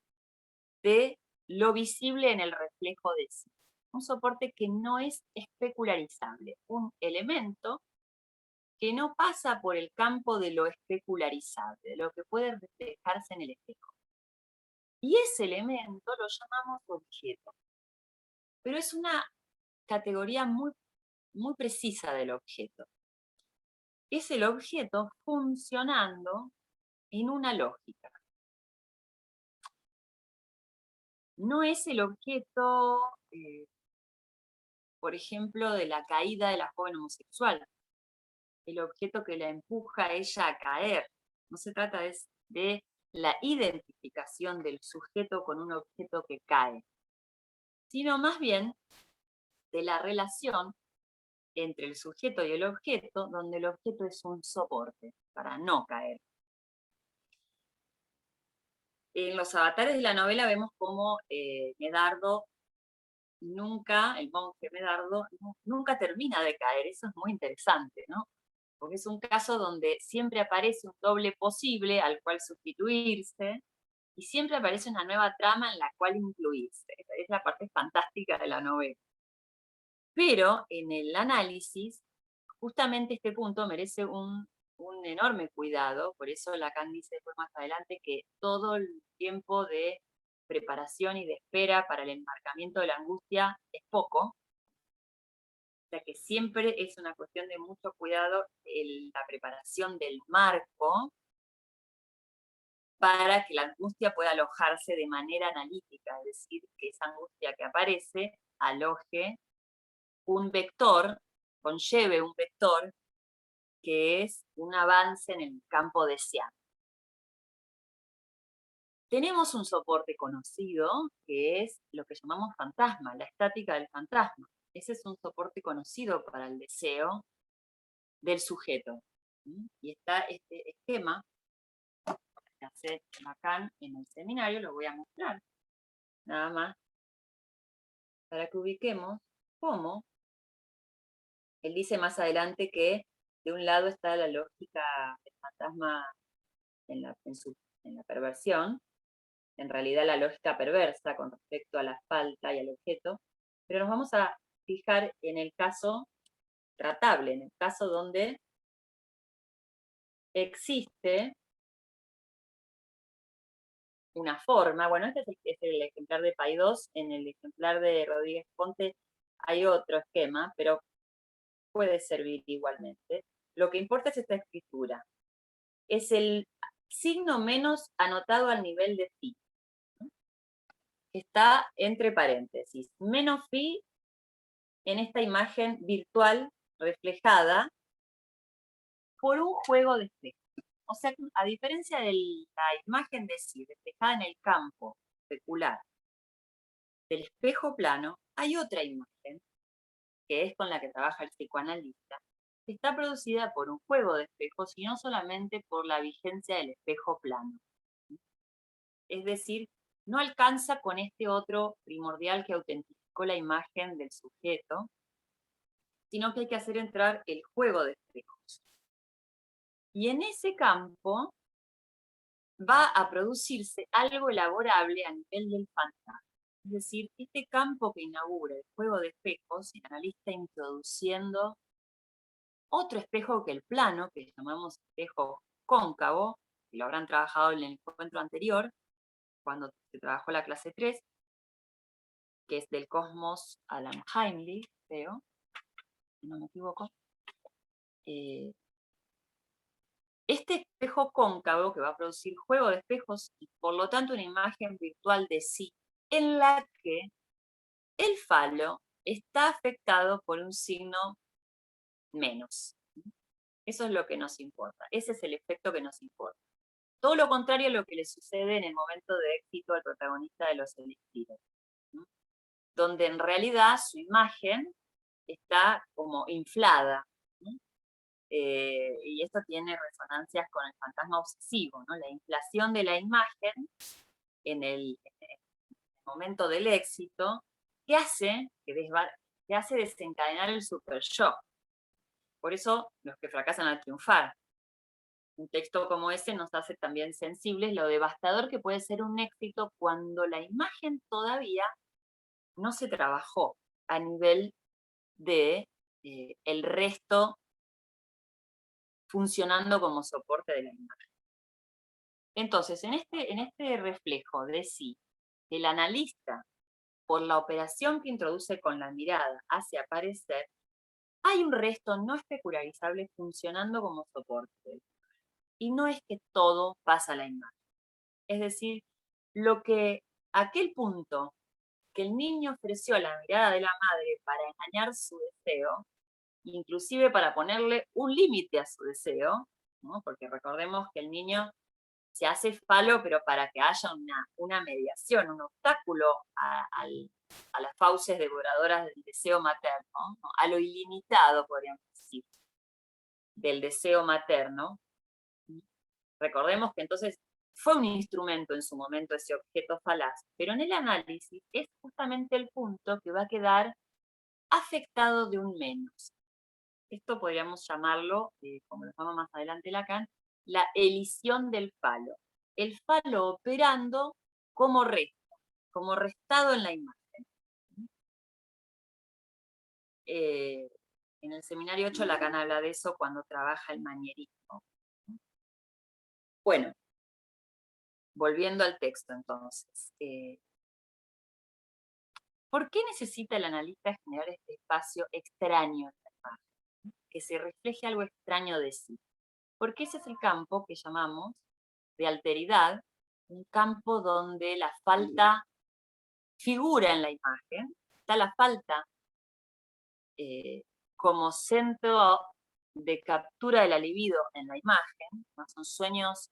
de lo visible en el reflejo de sí. Un soporte que no es especularizable, un elemento que no pasa por el campo de lo especularizable, de lo que puede reflejarse en el espejo. Y ese elemento lo llamamos objeto. Pero es una categoría muy, muy precisa del objeto. Es el objeto funcionando en una lógica. No es el objeto, por ejemplo, de la caída de la joven homosexual, el objeto que la empuja a ella a caer. No se trata de la identificación del sujeto con un objeto que cae, sino más bien de la relación entre el sujeto y el objeto, donde el objeto es un soporte para no caer. En los avatares de la novela vemos cómo Medardo el monje Medardo, nunca termina de caer. Eso es muy interesante, ¿no? Porque es un caso donde siempre aparece un doble posible al cual sustituirse, y siempre aparece una nueva trama en la cual incluirse. Esa es la parte fantástica de la novela. Pero en el análisis, justamente este punto merece un enorme cuidado, por eso Lacan dice después más adelante que todo el tiempo de preparación y de espera para el enmarcamiento de la angustia es poco, o sea que siempre es una cuestión de mucho cuidado la preparación del marco para que la angustia pueda alojarse de manera analítica, es decir, que esa angustia que aparece aloje un vector, conlleve un vector que es un avance en el campo deseado. Tenemos un soporte conocido que es lo que llamamos fantasma, la estática del fantasma. Ese es un soporte conocido para el deseo del sujeto. Y está este esquema que hace Lacan en el seminario, lo voy a mostrar, nada más, para que ubiquemos cómo él dice más adelante que de un lado está la lógica del fantasma en la perversión, en realidad la lógica perversa con respecto a la falta y al objeto, pero nos vamos a fijar en el caso tratable, en el caso donde existe una forma. Bueno, este es el ejemplar de Paidós, en el ejemplar de Rodríguez Ponte hay otro esquema, pero puede servir igualmente. Lo que importa es esta escritura. Es el signo menos anotado al nivel de phi. Está entre paréntesis. Menos phi en esta imagen virtual reflejada por un juego de espejo. O sea, a diferencia de la imagen de sí reflejada en el campo especular del espejo plano, hay otra imagen, que es con la que trabaja el psicoanalista, que está producida por un juego de espejos y no solamente por la vigencia del espejo plano. Es decir, no alcanza con este otro primordial que autentificó la imagen del sujeto, sino que hay que hacer entrar el juego de espejos. Y en ese campo va a producirse algo elaborable a nivel del fantasma. Es decir, este campo que inaugura el juego de espejos, el analista introduciendo otro espejo que el plano, que llamamos espejo cóncavo, que lo habrán trabajado en el encuentro anterior, cuando se trabajó la clase 3, que es del Cosmos Alan Heimlich, creo, si no me equivoco. Este espejo cóncavo que va a producir juego de espejos y por lo tanto una imagen virtual de sí, en la que el falo está afectado por un signo menos. Eso es lo que nos importa. Ese es el efecto que nos importa. Todo lo contrario a lo que le sucede en el momento de éxito al protagonista de Los Elixires, ¿no? Donde en realidad su imagen está como inflada, ¿no? Y esto tiene resonancias con el fantasma obsesivo, ¿no? La inflación de la imagen en el momento del éxito, que hace desencadenar el super shock. Por eso, los que fracasan al triunfar. Un texto como ese nos hace también sensibles lo devastador que puede ser un éxito cuando la imagen todavía no se trabajó a nivel de el resto funcionando como soporte de la imagen. Entonces, en este reflejo de sí, el analista, por la operación que introduce con la mirada, hace aparecer, hay un resto no especularizable funcionando como soporte. Y no es que todo pasa a la imagen. Es decir, aquel punto que el niño ofreció a la mirada de la madre para engañar su deseo, inclusive para ponerle un límite a su deseo, ¿no? Porque recordemos que el niño se hace falo, pero para que haya una mediación, un obstáculo a las fauces devoradoras del deseo materno, ¿no? A lo ilimitado, podríamos decir, del deseo materno. Recordemos que entonces fue un instrumento en su momento ese objeto falaz, pero en el análisis es justamente el punto que va a quedar afectado de un menos. Esto podríamos llamarlo, como lo llama más adelante Lacan, la elisión del falo. el falo operando como resto, como restado en la imagen. En el seminario 8 Lacan habla de eso cuando trabaja el manierismo. Bueno, volviendo al texto entonces. ¿Por qué necesita el analista generar este espacio extraño en la imagen? Que se refleje algo extraño de sí. Porque ese es el campo que llamamos de alteridad, un campo donde la falta figura en la imagen, está la falta como centro de captura de la libido en la imagen, ¿no? Son sueños,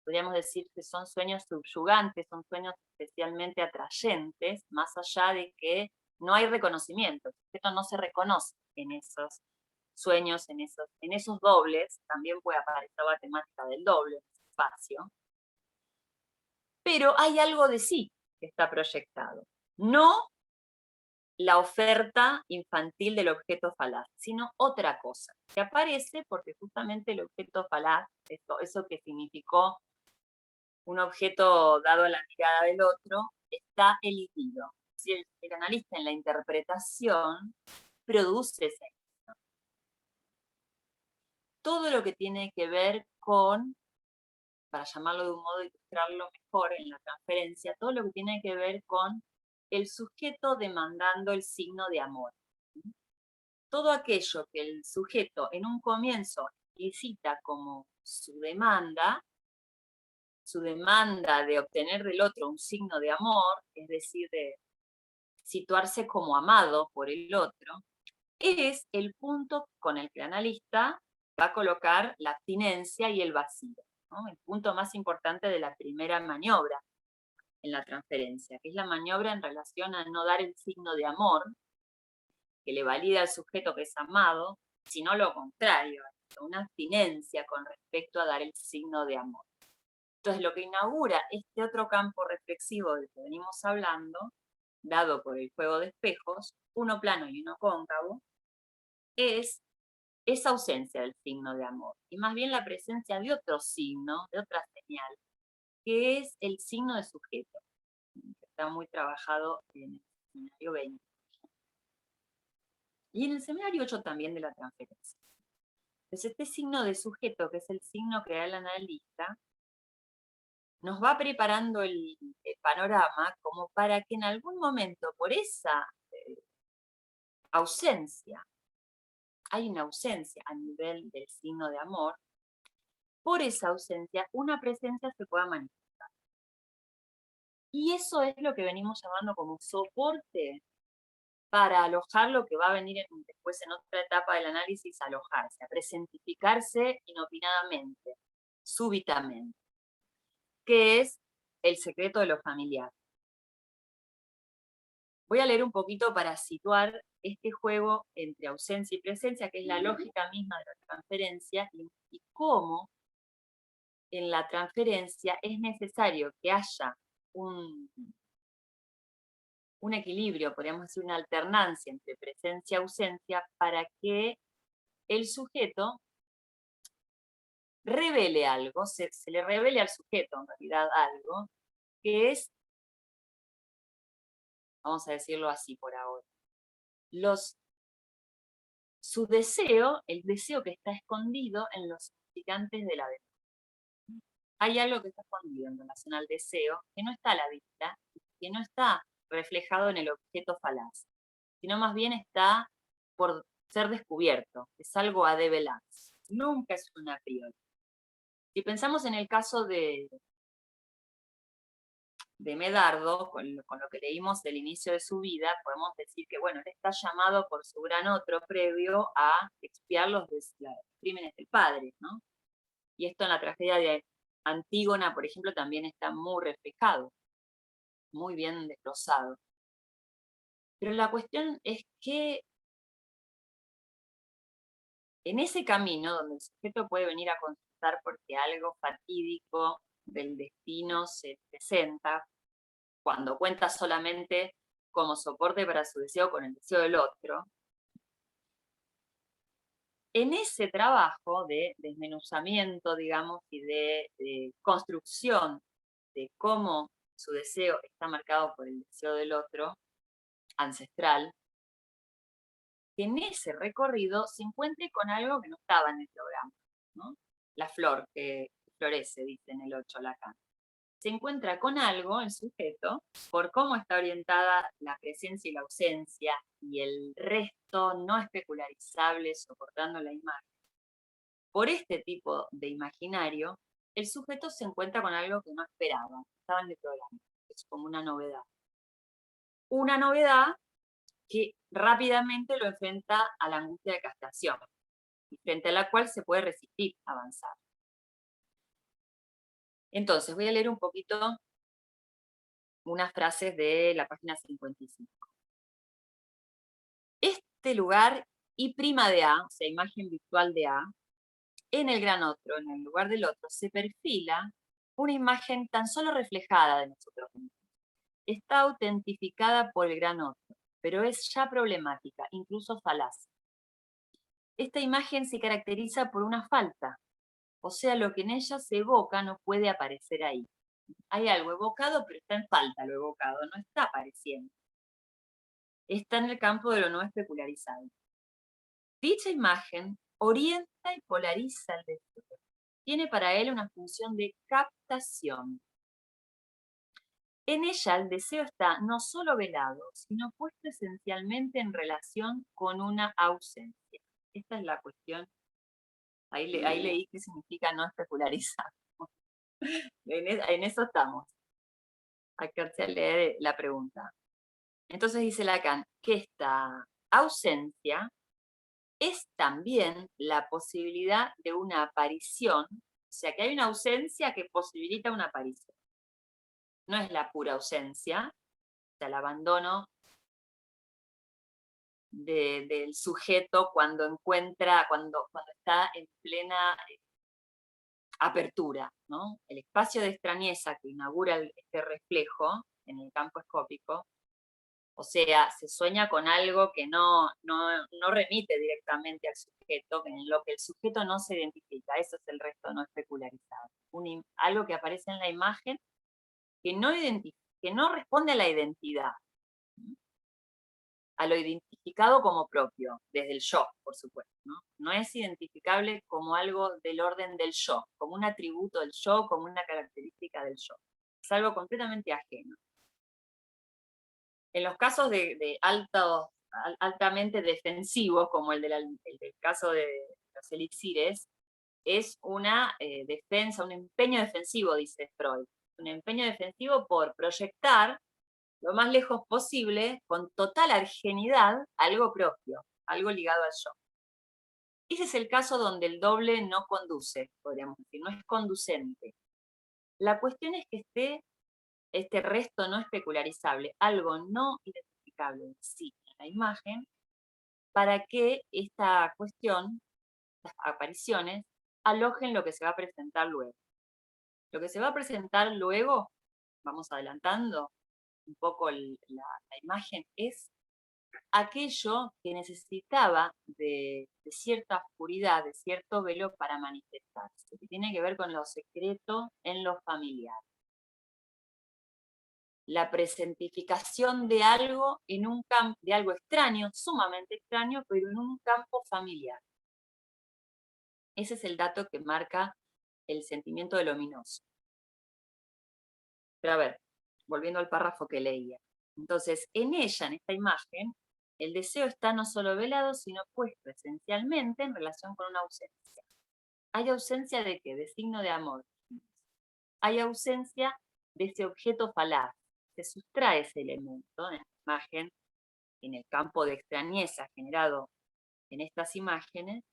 podríamos decir que son sueños subyugantes, son sueños especialmente atrayentes, más allá de que no hay reconocimiento, el sujeto no se reconoce en esos sueños, en esos dobles, también puede aparecer la temática del doble, en ese espacio, pero hay algo de sí que está proyectado, no la oferta infantil del objeto falaz, sino otra cosa, que aparece porque justamente el objeto falaz, eso que significó un objeto dado a la mirada del otro, está elidido. Si el analista en la interpretación produce esa ilusión. Todo lo que tiene que ver con, para llamarlo de un modo, ilustrarlo mejor en la transferencia, todo lo que tiene que ver con el sujeto demandando el signo de amor. Todo aquello que el sujeto en un comienzo explicita como su demanda de obtener del otro un signo de amor, es decir, de situarse como amado por el otro, es el punto con el que el analista va a colocar la abstinencia y el vacío, ¿no? El punto más importante de la primera maniobra en la transferencia, que es la maniobra en relación a no dar el signo de amor, que le valida al sujeto que es amado, sino lo contrario, una abstinencia con respecto a dar el signo de amor. Entonces, lo que inaugura este otro campo reflexivo del que venimos hablando, dado por el juego de espejos, uno plano y uno cóncavo, es esa ausencia del signo de amor, y más bien la presencia de otro signo, de otra señal, que es el signo de sujeto, que está muy trabajado en el seminario 20. Y en el seminario 8 también de la transferencia. Entonces, este signo de sujeto, que es el signo que da el analista, nos va preparando el panorama como para que en algún momento, por esa ausencia, hay una ausencia a nivel del signo de amor, por esa ausencia una presencia se pueda manifestar. Y eso es lo que venimos llamando como soporte para alojar lo que va a venir después en otra etapa del análisis, alojarse, a presentificarse inopinadamente, súbitamente, que es el secreto de lo familiar. Voy a leer un poquito para situar este juego entre ausencia y presencia, que es la lógica misma de la transferencia, y cómo en la transferencia es necesario que haya un equilibrio, podríamos decir una alternancia entre presencia y ausencia, para que el sujeto revele algo, se le revele al sujeto en realidad algo, que es, vamos a decirlo así por ahora, su deseo, el deseo que está escondido en los significantes de la demanda. Hay algo que está escondido en relación al deseo, que no está a la vista, que no está reflejado en el objeto falaz, sino más bien está por ser descubierto, es algo a develarse, nunca es una priori. Si pensamos en el caso de Medardo, con lo que leímos del inicio de su vida, podemos decir que, bueno, él está llamado por su gran otro previo a expiar los crímenes del padre, ¿no? Y esto en la tragedia de Antígona, por ejemplo, también está muy reflejado, muy bien desglosado. Pero la cuestión es que en ese camino, donde el sujeto puede venir a consultar porque algo fatídico del destino se presenta, cuando cuenta solamente como soporte para su deseo con el deseo del otro, en ese trabajo de desmenuzamiento, digamos, y de construcción de cómo su deseo está marcado por el deseo del otro, ancestral, que en ese recorrido se encuentre con algo que no estaba en el programa, ¿no? La flor que florece, dice en el 8 Lacan. Se encuentra con algo, el sujeto, por cómo está orientada la presencia y la ausencia y el resto no especularizable soportando la imagen. Por este tipo de imaginario, el sujeto se encuentra con algo que no esperaba, estaba en el programa, es como una novedad. Una novedad que rápidamente lo enfrenta a la angustia de castración, y frente a la cual se puede resistir a avanzar. Entonces, voy a leer un poquito unas frases de la página 55. Este lugar I' de A, o sea, imagen virtual de A, en el gran otro, en el lugar del otro, se perfila una imagen tan solo reflejada de nosotros mismos. Está autentificada por el gran otro, pero es ya problemática, incluso falaz. Esta imagen se caracteriza por una falta, o sea, lo que en ella se evoca no puede aparecer ahí. Hay algo evocado, pero está en falta lo evocado, no está apareciendo. Está en el campo de lo no especularizado. Dicha imagen orienta y polariza el deseo. Tiene para él una función de captación. En ella el deseo está no solo velado, sino puesto esencialmente en relación con una ausencia. Esta es la cuestión. Ahí leí qué significa no especularizar. En eso estamos. Hay que leer la pregunta. Entonces dice Lacan que esta ausencia es también la posibilidad de una aparición, o sea que hay una ausencia que posibilita una aparición. No es la pura ausencia, o sea, el abandono del sujeto cuando está en plena apertura, ¿no? El espacio de extrañeza que inaugura este reflejo en el campo escópico, o sea, se sueña con algo que no remite directamente al sujeto, en lo que el sujeto no se identifica, eso es el resto no especularizado. Algo que aparece en la imagen que no responde a la identidad, a lo identificado como propio, desde el yo, por supuesto. No es identificable como algo del orden del yo, como un atributo del yo, como una característica del yo. Es algo completamente ajeno. En los casos de altamente defensivos, como el del caso de los elixires, es una defensa, un empeño defensivo, dice Freud. Un empeño defensivo por proyectar lo más lejos posible, con total argenidad, algo propio, algo ligado al yo. Ese es el caso donde el doble no conduce, podríamos decir, no es conducente. La cuestión es que esté este resto no especularizable, algo no identificable en sí, en la imagen, para que esta cuestión, las apariciones, alojen lo que se va a presentar luego. Lo que se va a presentar luego, vamos adelantando un poco la imagen, es aquello que necesitaba de cierta oscuridad, de cierto velo para manifestarse, que tiene que ver con lo secreto en lo familiar. La presentificación de algo en un campo, de algo extraño, sumamente extraño, pero en un campo familiar. Ese es el dato que marca el sentimiento del ominoso. Pero a ver, volviendo al párrafo que leía. Entonces, en ella, en esta imagen, el deseo está no solo velado, sino puesto esencialmente en relación con una ausencia. ¿Hay ausencia de qué? De signo de amor. Hay ausencia de ese objeto falaz. Se sustrae ese elemento en la imagen, en el campo de extrañeza generado en estas imágenes,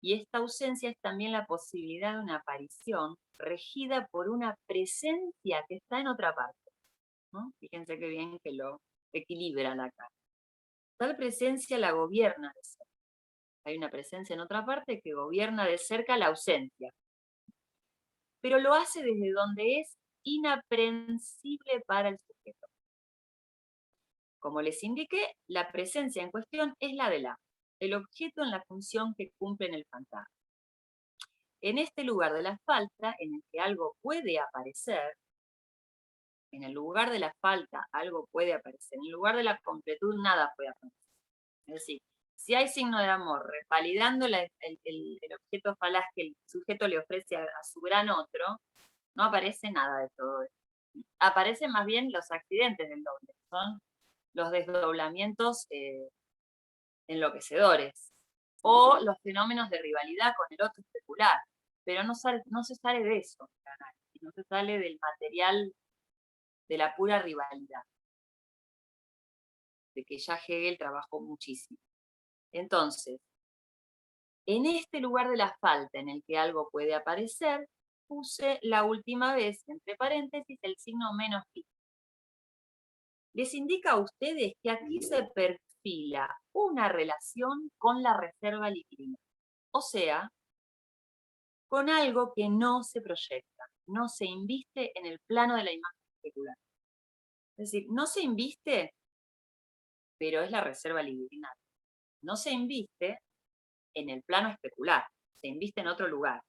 y esta ausencia es también la posibilidad de una aparición regida por una presencia que está en otra parte, ¿no? Fíjense qué bien que lo equilibran acá. Tal presencia la gobierna de cerca. Hay una presencia en otra parte que gobierna de cerca la ausencia, pero lo hace desde donde es inaprensible para el sujeto. Como les indiqué, la presencia en cuestión es la del A, el objeto en la función que cumple en el fantasma. En este lugar de la falta, en el que algo puede aparecer, en el lugar de la falta algo puede aparecer, en el lugar de la completud nada puede aparecer. Es decir, si hay signo de amor, validando el objeto falaz que el sujeto le ofrece a su gran otro, no aparece nada de todo esto. Aparecen más bien los accidentes del doble, son los desdoblamientos enloquecedores, o los fenómenos de rivalidad con el otro especular, pero no se sale de eso, no se sale del material de la pura rivalidad, de que ya Hegel trabajó muchísimo. Entonces, en este lugar de la falta en el que algo puede aparecer, puse la última vez, entre paréntesis, el signo menos pi. Les indica a ustedes que aquí se perfila una relación con la reserva libidinal, o sea, con algo que no se proyecta, no se inviste en el plano de la imagen especular. Es decir, no se inviste, pero es la reserva libidinal. No se inviste en el plano especular, se inviste en otro lugar.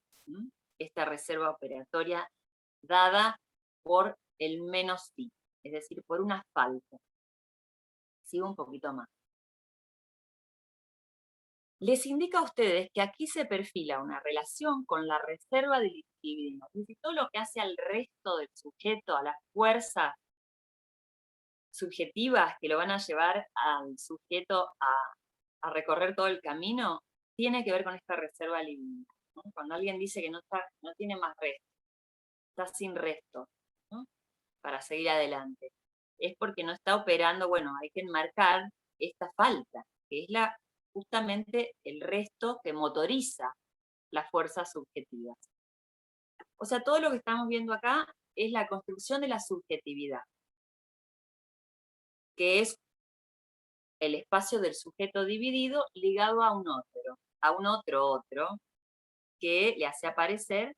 Esta reserva operatoria dada por el menos pi, es decir, por una falta. Sigo un poquito más. Les indica a ustedes que aquí se perfila una relación con la reserva del libidinal. Es decir, todo lo que hace al resto del sujeto, a las fuerzas subjetivas que lo van a llevar al sujeto a recorrer todo el camino, tiene que ver con esta reserva libidinal, ¿no? Cuando alguien dice que no tiene más resto, está sin resto, ¿no? Para seguir adelante, es porque no está operando. Bueno, hay que enmarcar esta falta, que es justamente el resto que motoriza las fuerzas subjetivas. O sea, todo lo que estamos viendo acá es la construcción de la subjetividad, que es el espacio del sujeto dividido ligado a un otro, que le hace aparecer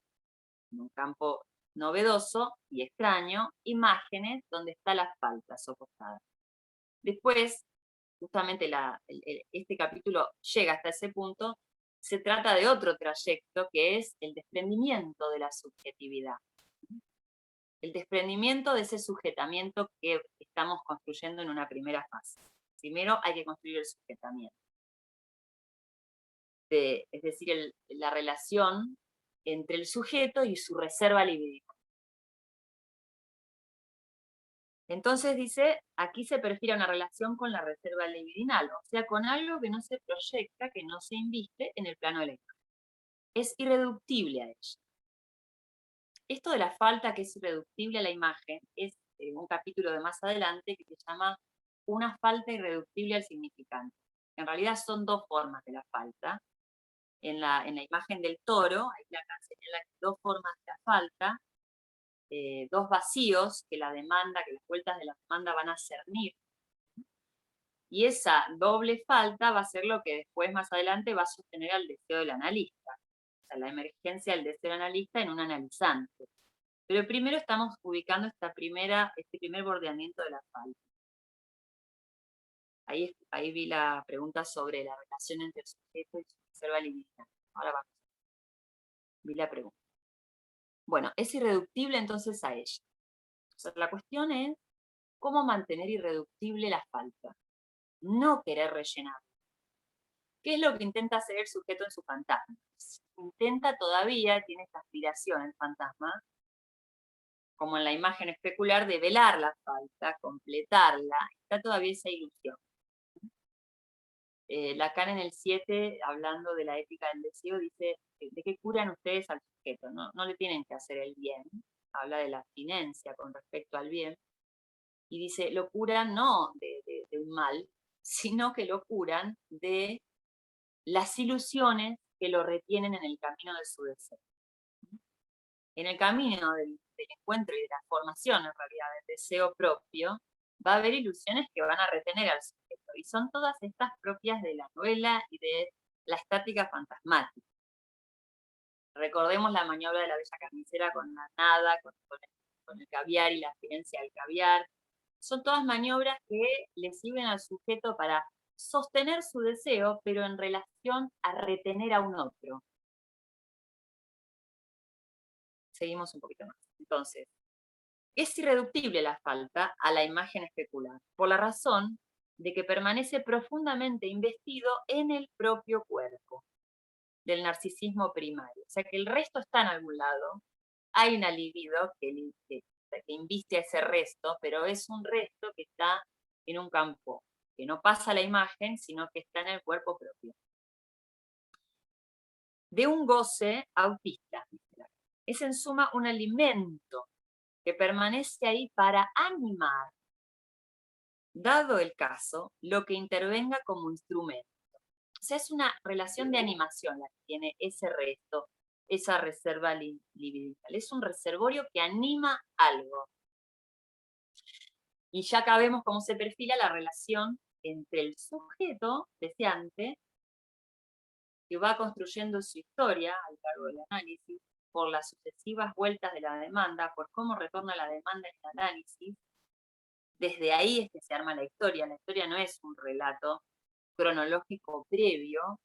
en un campo novedoso y extraño imágenes donde está la falta soportada. Después, justamente este capítulo llega hasta ese punto, se trata de otro trayecto que es el desprendimiento de la subjetividad. El desprendimiento de ese sujetamiento que estamos construyendo en una primera fase. Primero hay que construir el sujetamiento. Es decir, la relación entre el sujeto y su reserva libidinal. Entonces dice, aquí se perfila una relación con la reserva libidinal, o sea, con algo que no se proyecta, que no se inviste en el plano de la imagen. Es irreductible a ella. Esto de la falta que es irreductible a la imagen es un capítulo de más adelante que se llama una falta irreductible al significante. En realidad son dos formas de la falta. En la imagen del toro, ahí la señala dos formas de la falta, dos vacíos que las vueltas de la demanda van a cernir. Y esa doble falta va a ser lo que después, más adelante, va a sostener al deseo del analista. O sea, la emergencia del deseo del analista en un analizante. Pero primero estamos ubicando este primer bordeamiento de la falta. Ahí vi la pregunta sobre la relación entre el sujeto y su reserva libidinal. Ahora vamos. Vi la pregunta. Bueno, es irreductible entonces a ella. O sea, la cuestión es cómo mantener irreductible la falta. No querer rellenar. ¿Qué es lo que intenta hacer el sujeto en su fantasma? Intenta todavía, tiene esta aspiración el fantasma, como en la imagen especular, de velar la falta, completarla. Está todavía esa ilusión. Lacan en el 7, hablando de la ética del deseo, dice, ¿de qué curan ustedes al sujeto? No le tienen que hacer el bien. Habla de la abstinencia con respecto al bien. Y dice, lo curan no de un mal, sino que lo curan de las ilusiones que lo retienen en el camino de su deseo. En el camino del encuentro y de la formación, en realidad, del deseo propio, va a haber ilusiones que van a retener al sujeto. Y son todas estas propias de la novela y de la estática fantasmática. Recordemos la maniobra de la bella carnicera con la nada, con el caviar y la abstinencia del caviar. Son todas maniobras que le sirven al sujeto para sostener su deseo, pero en relación a retener a un otro. Seguimos un poquito más. Entonces, Es irreductible la falta a la imagen especular, por la razón de que permanece profundamente investido en el propio cuerpo del narcisismo primario. O sea que el resto está en algún lado, hay una libido que inviste a ese resto, pero es un resto que está en un campo, que no pasa a la imagen, sino que está en el cuerpo propio. De un goce autista, es en suma un alimento que permanece ahí para animar, dado el caso, lo que intervenga como instrumento. O sea, es una relación de animación la que tiene ese resto, esa reserva libidinal. Es un reservorio que anima algo. Y ya acá vemos cómo se perfila la relación entre el sujeto deseante, que va construyendo su historia a lo largo del análisis, por las sucesivas vueltas de la demanda, por cómo retorna la demanda en el análisis. Desde ahí es que se arma la historia. La historia no es un relato cronológico previo,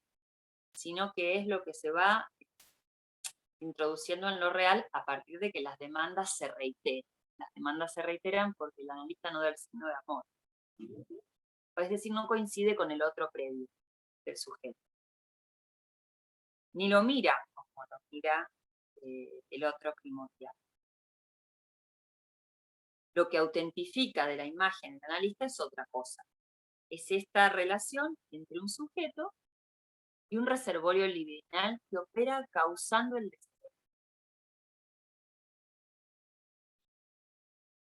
sino que es lo que se va introduciendo en lo real a partir de que las demandas se reiteren. Las demandas se reiteran porque el analista no da el signo de amor. Es decir, no coincide con el otro previo del sujeto. Ni lo mira como lo mira el otro primordial. Lo que autentifica de la imagen del analista es otra cosa. Es esta relación entre un sujeto y un reservorio libidinal que opera causando el deseo.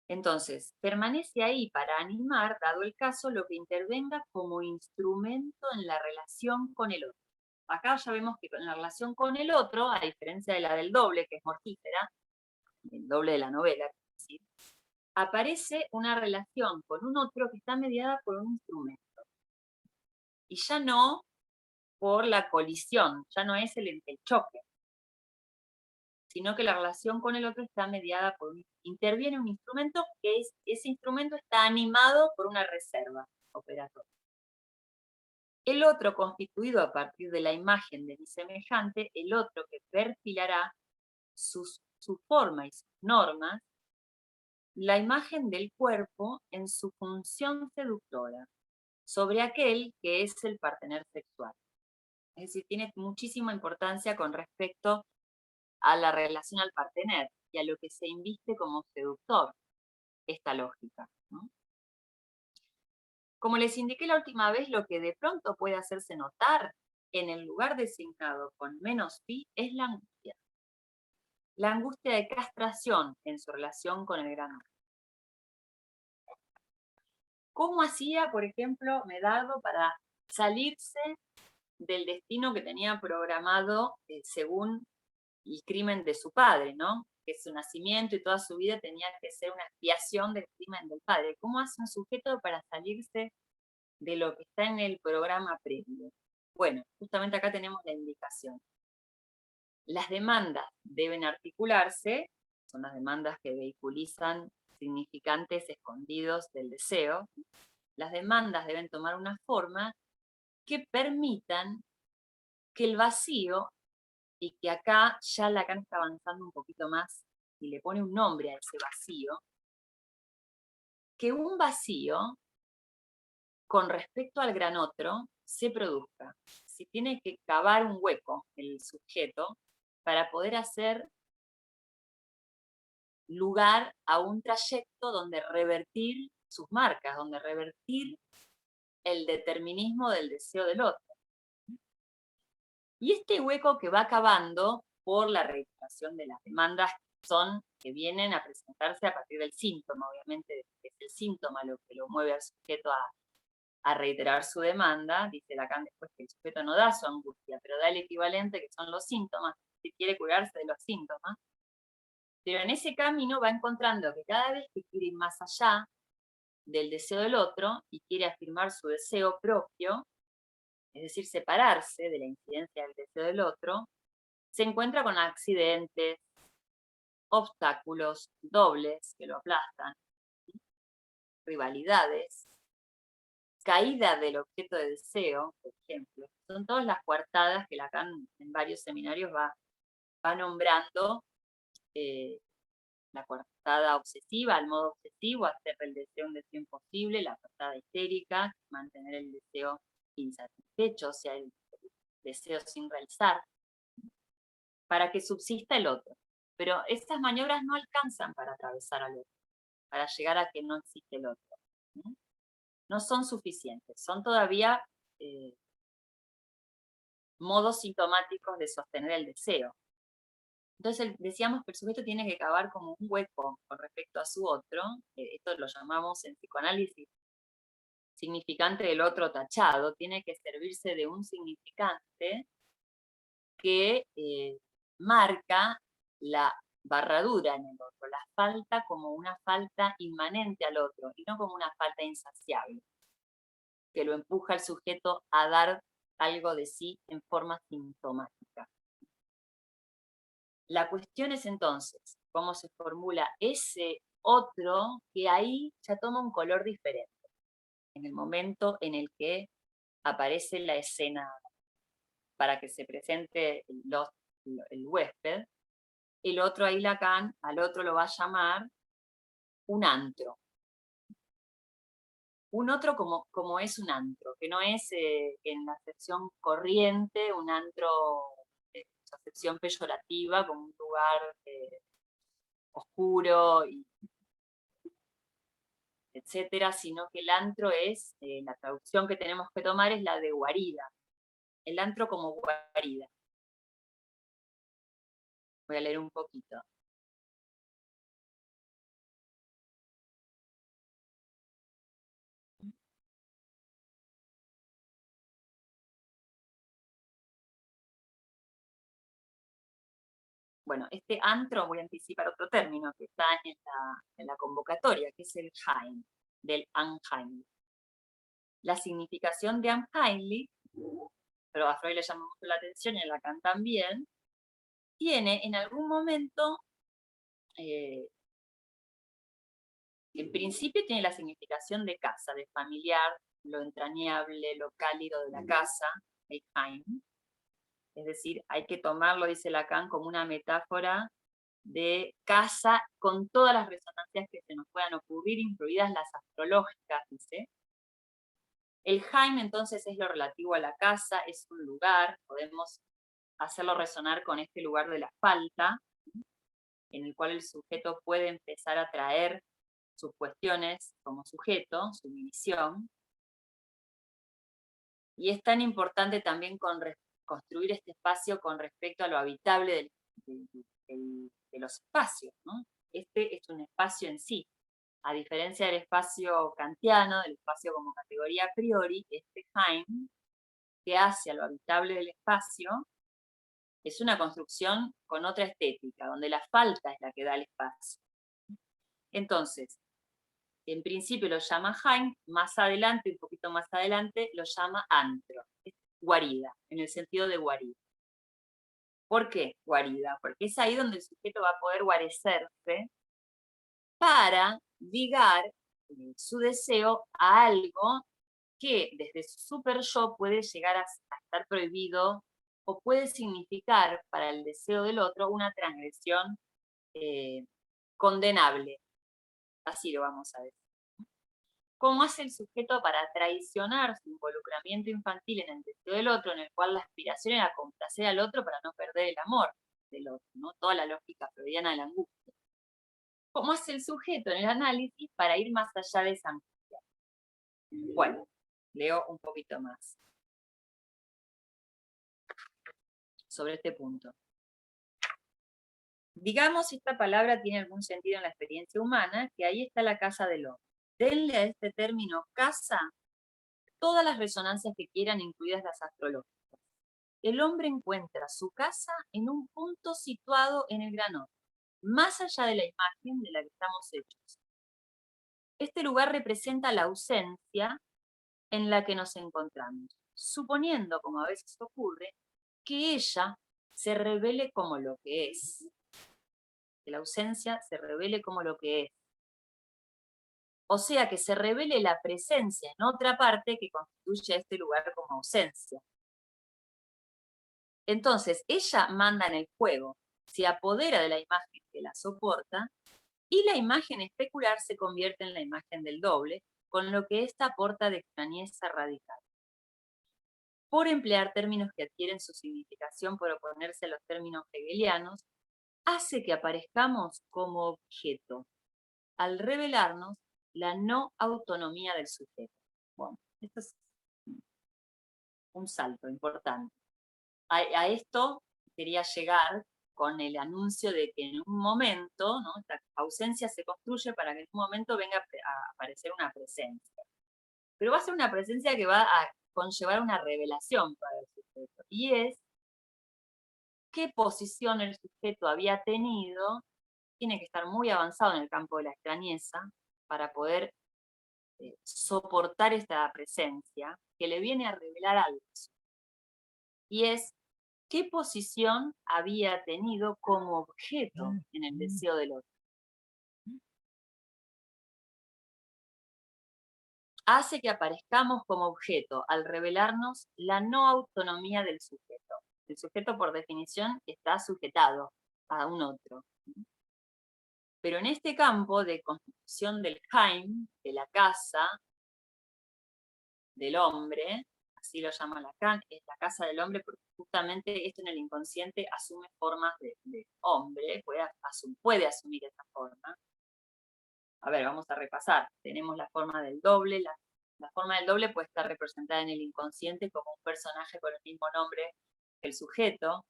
Entonces, permanece ahí para animar, dado el caso, lo que intervenga como instrumento en la relación con el otro. Acá ya vemos que en la relación con el otro, a diferencia de la del doble, que es mortífera, el doble de la novela, es decir, aparece una relación con un otro que está mediada por un instrumento. Y ya no por la colisión, ya no es el choque, sino que la relación con el otro está mediada por interviene un instrumento que ese instrumento está animado por una reserva operatoria. El otro constituido a partir de la imagen de mi semejante, el otro que perfilará su forma y sus normas, la imagen del cuerpo en su función seductora, sobre aquel que es el partener sexual. Es decir, tiene muchísima importancia con respecto a la relación al partener y a lo que se inviste como seductor, esta lógica, ¿no? Como les indiqué la última vez, lo que de pronto puede hacerse notar en el lugar designado con menos pi es la angustia. La angustia de castración en su relación con el gran otro. ¿Cómo hacía, por ejemplo, Medardo para salirse del destino que tenía programado según el crimen de su padre, ¿no? Que su nacimiento y toda su vida tenía que ser una expiación del crimen del padre? ¿Cómo hace un sujeto para salirse de lo que está en el programa previo? Bueno, justamente acá tenemos la indicación. Las demandas deben articularse, son las demandas que vehiculizan significantes escondidos del deseo. Las demandas deben tomar una forma que permitan que el vacío, y que acá ya Lacan está avanzando un poquito más y le pone un nombre a ese vacío, que un vacío con respecto al gran otro se produzca. Si tiene que cavar un hueco el sujeto para poder hacer lugar a un trayecto donde revertir sus marcas, donde revertir el determinismo del deseo del otro. Y este hueco que va cavando por la reiteración de las demandas que vienen a presentarse a partir del síntoma, obviamente es el síntoma lo que lo mueve al sujeto a reiterar su demanda. Dice Lacan después que el sujeto no da su angustia, pero da el equivalente que son los síntomas, si quiere curarse de los síntomas. Pero en ese camino va encontrando que cada vez que quiere ir más allá del deseo del otro y quiere afirmar su deseo propio, es decir, separarse de la incidencia del deseo del otro, se encuentra con accidentes, obstáculos dobles que lo aplastan, rivalidades, caída del objeto de deseo, por ejemplo. Son todas las coartadas que Lacan en varios seminarios va nombrando la coartada obsesiva, al modo obsesivo, hacer del deseo un deseo imposible, la coartada histérica, mantener el deseo insatisfecho, o sea, el deseo sin realizar, para que subsista el otro. Pero estas maniobras no alcanzan para atravesar al otro, para llegar a que no existe el otro. No son suficientes, son todavía modos sintomáticos de sostener el deseo. Entonces decíamos que el sujeto tiene que cavar como un hueco con respecto a su otro, esto lo llamamos en psicoanálisis significante del otro tachado, tiene que servirse de un significante que marca la barradura en el otro, la falta como una falta inmanente al otro, y no como una falta insaciable, que lo empuja al sujeto a dar algo de sí en forma sintomática. La cuestión es entonces, cómo se formula ese otro que ahí ya toma un color diferente, en el momento en el que aparece la escena para que se presente el huésped. El otro ahí Lacan, al otro lo va a llamar un antro. Un otro como es un antro, que no es en la acepción corriente, un antro, acepción peyorativa, como un lugar oscuro, etcétera, sino que el antro es, la traducción que tenemos que tomar es la de guarida. El antro como guarida. Voy a leer un poquito. Bueno, este antro, voy a anticipar otro término que está en la convocatoria, que es el Heim, del Unheimlich. La significación de Unheimlich, pero a Freud le llama mucho la atención y a Lacan también, tiene en algún momento, en principio tiene la significación de casa, de familiar, lo entrañable, lo cálido de la casa, el Heim. Es decir, hay que tomarlo, dice Lacan, como una metáfora de casa con todas las resonancias que se nos puedan ocurrir, incluidas las astrológicas, dice. El Heim entonces es lo relativo a la casa, es un lugar, podemos hacerlo resonar con este lugar de la falta, en el cual el sujeto puede empezar a traer sus cuestiones como sujeto, su división. Y es tan importante también construir este espacio con respecto a lo habitable de los espacios, ¿no? Este es un espacio en sí. A diferencia del espacio kantiano, del espacio como categoría a priori, este Heim, que hace a lo habitable del espacio, es una construcción con otra estética, donde la falta es la que da el espacio. Entonces, en principio lo llama Heim, más adelante, un poquito más adelante, lo llama antro, guarida, en el sentido de guarida. ¿Por qué guarida? Porque es ahí donde el sujeto va a poder guarecerse para ligar su deseo a algo que desde su super yo puede llegar a estar prohibido o puede significar para el deseo del otro una transgresión condenable. Así lo vamos a decir. ¿Cómo hace el sujeto para traicionar su involucramiento infantil en el deseo del otro, en el cual la aspiración era complacer al otro para no perder el amor del otro, ¿no? Toda la lógica freudiana de la angustia. ¿Cómo hace el sujeto en el análisis para ir más allá de esa angustia? Bueno, leo un poquito más sobre este punto. Digamos, si esta palabra tiene algún sentido en la experiencia humana, que ahí está la casa del hombre. Denle a este término casa todas las resonancias que quieran, incluidas las astrológicas. El hombre encuentra su casa en un punto situado en el gran otro, más allá de la imagen de la que estamos hechos. Este lugar representa la ausencia en la que nos encontramos, suponiendo, como a veces ocurre, que ella se revele como lo que es. Que la ausencia se revele como lo que es. O sea, que se revele la presencia en otra parte que constituye este lugar como ausencia. Entonces, ella manda en el juego, se apodera de la imagen que la soporta Y la imagen especular se convierte en la imagen del doble, con lo que ésta aporta de extrañeza radical. Por emplear términos que adquieren su significación por oponerse a los términos hegelianos, hace que aparezcamos como objeto, al revelarnos la no autonomía del sujeto. Bueno, esto es un salto importante. A esto quería llegar con el anuncio de que en un momento, ¿no?, esta ausencia se construye para que en un momento venga a aparecer una presencia. Pero va a ser una presencia que va a conllevar una revelación para el sujeto. Y es qué posición el sujeto había tenido. Tiene que estar muy avanzado en el campo de la extrañeza para poder soportar esta presencia que le viene a revelar algo. Y es qué posición había tenido como objeto en el deseo del otro. Hace que aparezcamos como objeto al revelarnos la no autonomía del sujeto. El sujeto, por definición, está sujetado a un otro. Pero en este campo de constitución del Heim, de la casa del hombre, así lo llama Lacan, es la casa del hombre, porque justamente esto en el inconsciente asume formas de hombre, puede asumir esa forma. A ver, vamos a repasar. Tenemos la forma del doble. La forma del doble puede estar representada en el inconsciente como un personaje con el mismo nombre que el sujeto,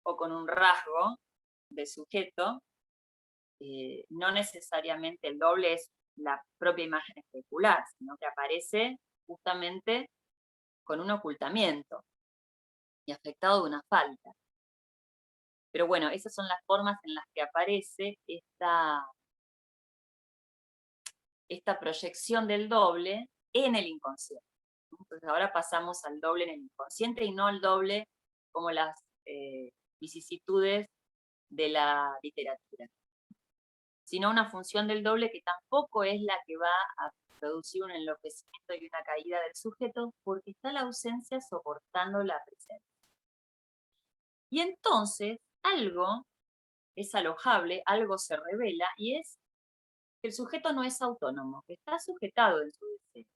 o con un rasgo de sujeto. No necesariamente el doble es la propia imagen especular, sino que aparece justamente con un ocultamiento y afectado de una falta. Pero bueno, esas son las formas en las que aparece esta proyección del doble en el inconsciente. Entonces ahora pasamos al doble en el inconsciente y no al doble como las vicisitudes de la literatura, sino una función del doble que tampoco es la que va a producir un enloquecimiento y una caída del sujeto, porque está la ausencia soportando la presencia. Y entonces algo es alojable, algo se revela, y es que el sujeto no es autónomo, que está sujetado en su deseo.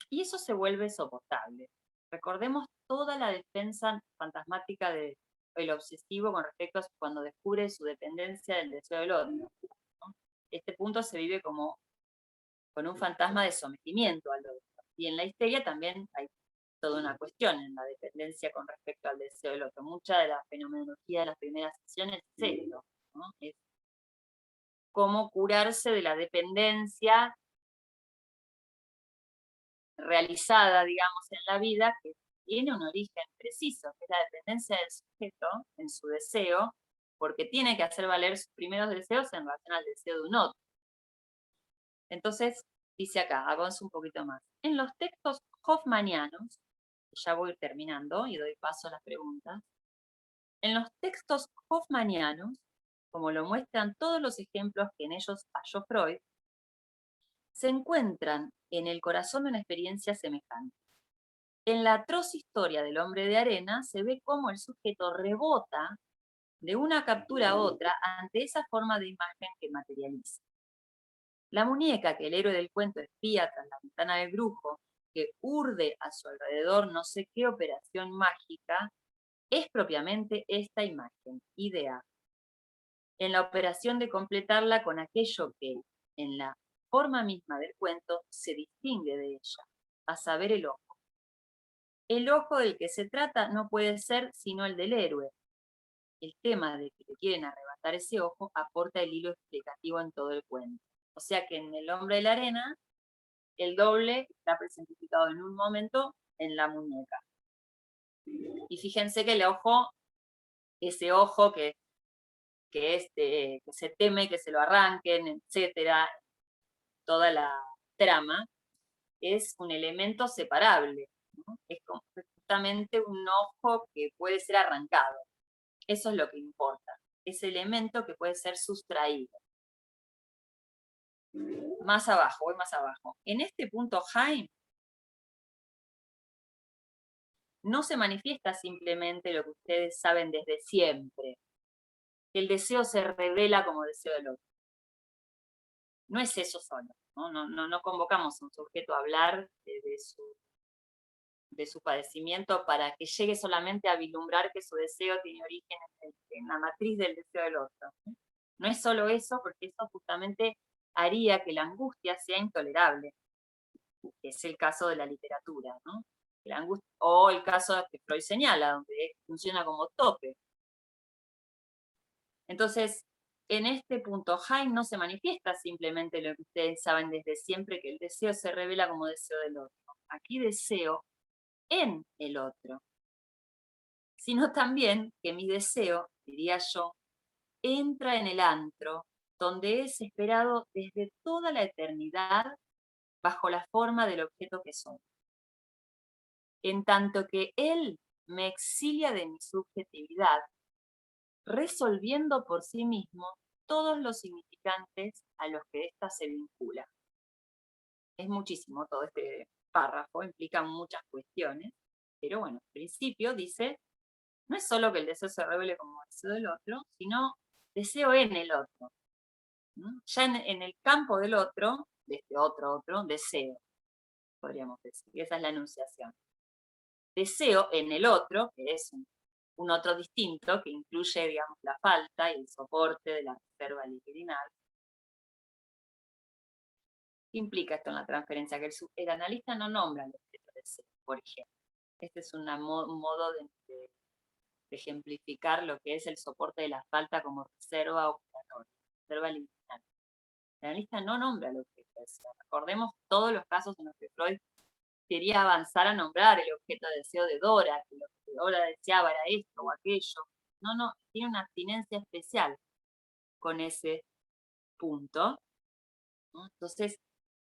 Y eso se vuelve soportable. Recordemos toda la defensa fantasmática del obsesivo con respecto a cuando descubre su dependencia del deseo del otro, ¿no? Este punto se vive como con un fantasma de sometimiento al otro. Y en la histeria también hay toda una cuestión en la dependencia con respecto al deseo del otro. Mucha de la fenomenología de las primeras sesiones es esto, ¿no? Es cómo curarse de la dependencia realizada, digamos, en la vida, que tiene un origen preciso, que es la dependencia del sujeto en su deseo, porque tiene que hacer valer sus primeros deseos en relación al deseo de un otro. Entonces, dice acá, avanzo un poquito más. En los textos hoffmannianos, ya voy terminando y doy paso a las preguntas. En los textos hoffmannianos, como lo muestran todos los ejemplos que en ellos halló Freud, se encuentran en el corazón de una experiencia semejante. En la atroz historia del hombre de arena se ve cómo el sujeto rebota de una captura a otra ante esa forma de imagen que materializa. La muñeca que el héroe del cuento espía tras la ventana del brujo, que urde a su alrededor no sé qué operación mágica, es propiamente esta imagen, idea. En la operación de completarla con aquello que, en la forma misma del cuento, se distingue de ella, a saber el ojo. El ojo del que se trata no puede ser sino el del héroe. El tema de que le quieren arrebatar ese ojo aporta el hilo explicativo en todo el cuento. O sea que en El hombre de la arena, el doble está presentificado en un momento en la muñeca. Y fíjense que el ojo, ese ojo que se teme que se lo arranquen, etcétera, toda la trama, es un elemento separable, ¿no? Es justamente un ojo que puede ser arrancado. Eso es lo que importa. Ese elemento que puede ser sustraído. Más abajo, voy más abajo. En este punto, Heim no se manifiesta simplemente lo que ustedes saben desde siempre, que el deseo se revela como deseo del otro. no es eso solo, no convocamos a un sujeto a hablar de su padecimiento para que llegue solamente a vislumbrar que su deseo tiene origen en la matriz del deseo del otro. No es solo eso, porque eso justamente haría que la angustia sea intolerable, que es el caso de la literatura, ¿no? La angustia, o el caso que Freud señala, donde funciona como tope. Entonces, en este punto, Heim no se manifiesta simplemente lo que ustedes saben desde siempre, que el deseo se revela como deseo del otro. Aquí deseo en el otro, sino también que mi deseo, diría yo, entra en el antro, donde es esperado desde toda la eternidad bajo la forma del objeto que soy. En tanto que él me exilia de mi subjetividad, resolviendo por sí mismo todos los significantes a los que ésta se vincula. Es muchísimo todo este párrafo, implica muchas cuestiones, pero bueno, en principio dice, no es solo que el deseo se revele como deseo del otro, sino deseo en el otro. ¿No? Ya en el campo del otro, de este otro, deseo, podríamos decir, esa es la enunciación. Deseo en el otro, que es un otro distinto, que incluye, digamos, la falta y el soporte de la reserva libidinal. ¿Qué implica esto en la transferencia? Que el analista no nombra el objeto de deseo, por ejemplo. Este es un modo de ejemplificar lo que es el soporte de la falta como reserva operatoria, reserva libidinal. El analista no nombra el objeto de deseo. Recordemos todos los casos en los que Freud quería avanzar a nombrar el objeto de deseo de Dora, que lo que Dora deseaba era esto o aquello. No, tiene una abstinencia especial con ese punto, ¿no? Entonces,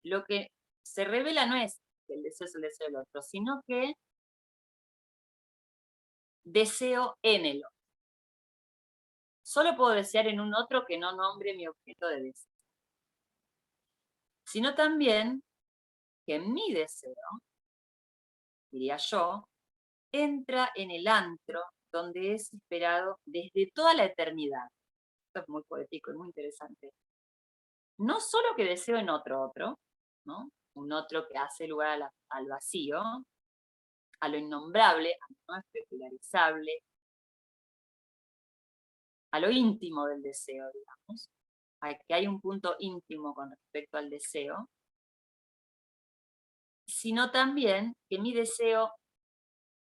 lo que se revela no es que el deseo es el deseo del otro, sino que deseo en el otro. Solo puedo desear en un otro que no nombre mi objeto de deseo. Sino también que mi deseo, diría yo, entra en el antro donde es esperado desde toda la eternidad. Esto es muy poético y muy interesante. No solo que deseo en otro, ¿no? Un otro que hace lugar al vacío, a lo innombrable, a lo no especularizable, a lo íntimo del deseo, digamos. Que hay un punto íntimo con respecto al deseo, sino también que mi deseo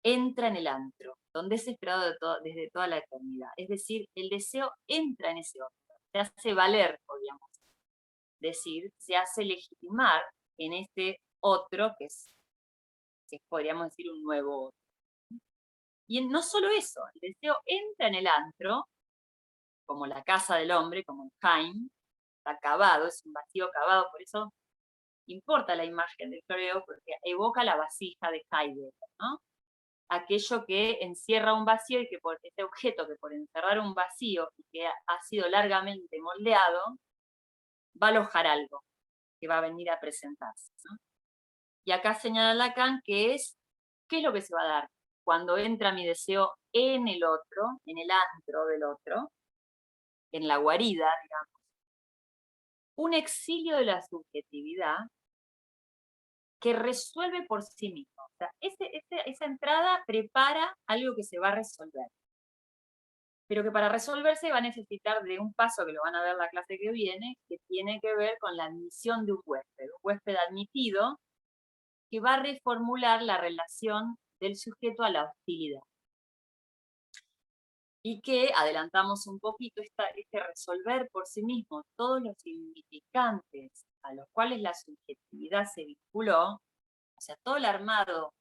entra en el antro, donde es esperado desde toda la eternidad. Es decir, el deseo entra en ese otro, se hace valer, podríamos decir, se hace legitimar en este otro que podríamos decir un nuevo otro. Y no solo eso, el deseo entra en el antro, como la casa del hombre, como el Heim, está cavado, es un vacío cavado, por eso importa la imagen del floreo, porque evoca la vasija de Heidegger, ¿no? Aquello que encierra un vacío y que por este objeto que por encerrar un vacío y que ha sido largamente moldeado, va a alojar algo que va a venir a presentarse, ¿no? Y acá señala Lacan que ¿qué es lo que se va a dar? Cuando entra mi deseo en el otro, en el antro del otro, en la guarida, digamos, un exilio de la subjetividad que resuelve por sí mismo. O sea, esa entrada prepara algo que se va a resolver. Pero que para resolverse va a necesitar de un paso que lo van a ver la clase que viene, que tiene que ver con la admisión de un huésped admitido, que va a reformular la relación del sujeto a la hostilidad. Y que, adelantamos un poquito, este resolver por sí mismo todos los significantes a los cuales la subjetividad se vinculó, o sea, todo el armado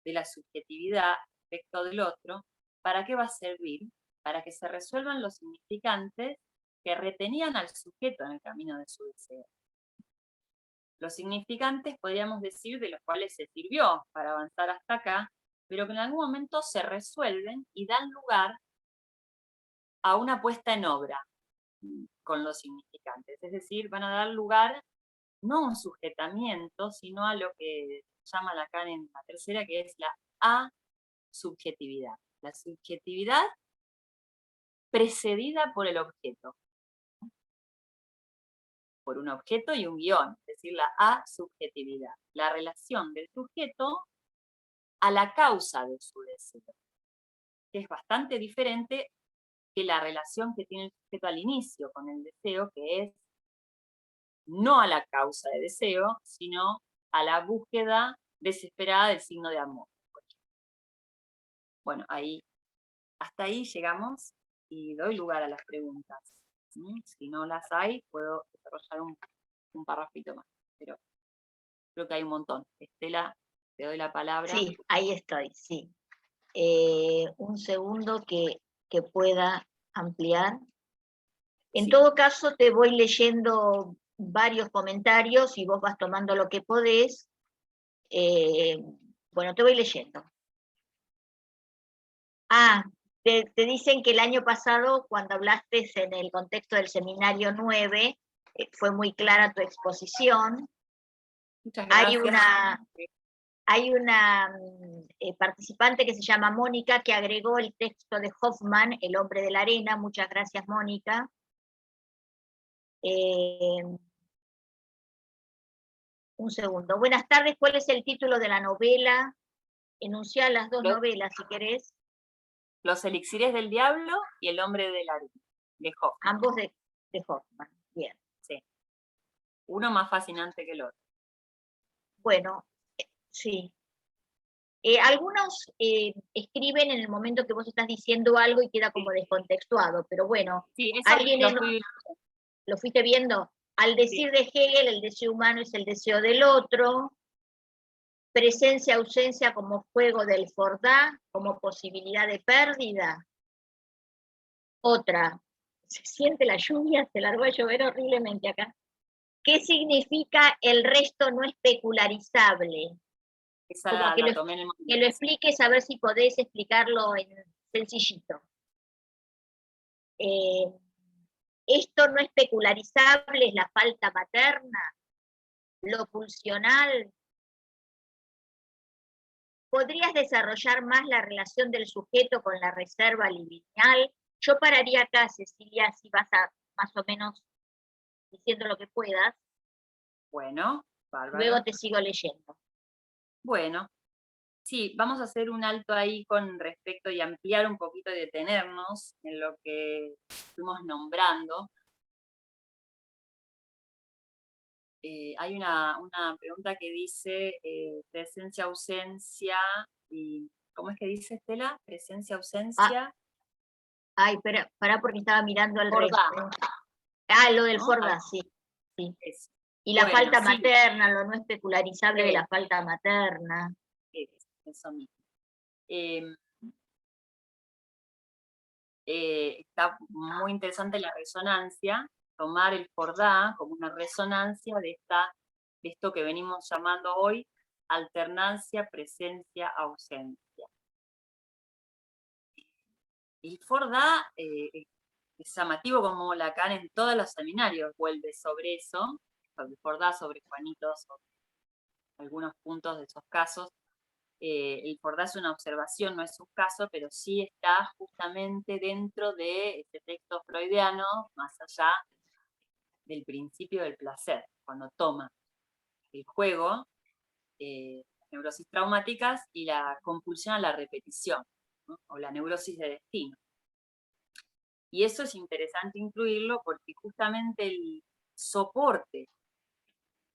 de la subjetividad respecto del otro, ¿para qué va a servir? Para que se resuelvan los significantes que retenían al sujeto en el camino de su deseo. Los significantes, podríamos decir, de los cuales se sirvió para avanzar hasta acá, pero que en algún momento se resuelven y dan lugar a una puesta en obra con los significantes. Es decir, van a dar lugar no a un sujetamiento, sino a lo que llama Lacan en la tercera, que es la asubjetividad. La subjetividad precedida por el objeto. por un objeto y un guión, es decir, la asubjetividad, la relación del sujeto a la causa de su deseo, que es bastante diferente que la relación que tiene el sujeto al inicio con el deseo, que es no a la causa de deseo, sino a la búsqueda desesperada del signo de amor. Bueno, hasta ahí llegamos y doy lugar a las preguntas. Si no las hay, puedo desarrollar un parrafito más, pero creo que hay un montón. Estela, te doy la palabra. Sí, ahí estoy, sí. Un segundo que pueda ampliar. En Sí. todo caso, te voy leyendo varios comentarios y vos vas tomando lo que podés. Bueno, te voy leyendo. Te dicen que el año pasado, cuando hablaste en el contexto del seminario 9, fue muy clara tu exposición. Muchas gracias. Hay una participante que se llama Mónica, que agregó el texto de Hoffman, El hombre de la arena. Muchas gracias, Mónica. Un segundo. Buenas tardes, ¿cuál es el título de la novela? Enuncia las dos novelas, si querés. Los elixires del diablo y El hombre de la arena, de Hoffman. Ambos de Hoffman, bien. Sí. Uno más fascinante que el otro. Bueno, sí. Algunos escriben en el momento que vos estás diciendo algo y queda como descontextuado, pero bueno, sí, eso alguien lo fuiste viendo. Al decir de Hegel, el deseo humano es el deseo del otro, presencia-ausencia como juego del Fordá, como posibilidad de pérdida. Otra, se siente la lluvia, se largó a llover horriblemente acá. ¿Qué significa el resto no especularizable? Esa Como que lo expliques, a ver si podés explicarlo en sencillito. Esto no especularizable es la falta materna, lo pulsional. ¿Podrías desarrollar más la relación del sujeto con la reserva liminal? Yo pararía acá, Cecilia, si vas a más o menos diciendo lo que puedas. Bueno, bárbaro. Luego te sigo leyendo. Bueno, sí, vamos a hacer un alto ahí con respecto y ampliar un poquito y detenernos en lo que fuimos nombrando. Hay una pregunta que dice presencia-ausencia y... ¿Cómo es que dice, Estela? Presencia-ausencia. Ay, pará porque estaba mirando al Fordá. resto. Lo del Fordá, sí. Eso. Y la Bueno, falta sí. materna, lo no especularizable de la falta materna. Eso mismo. Está muy interesante la resonancia, tomar el Fordá como una resonancia de esto que venimos llamando hoy alternancia, presencia, ausencia. Y Fordá es llamativo como Lacan en todos los seminarios vuelve sobre eso, sobre Fordá, sobre Juanito, sobre algunos puntos de esos casos. El Fordá es una observación, no es un caso, pero sí está justamente dentro de este texto freudiano, más allá del principio del placer, cuando toma el juego, neurosis traumáticas y la compulsión a la repetición, ¿no? O la neurosis de destino. Y eso es interesante incluirlo porque justamente el soporte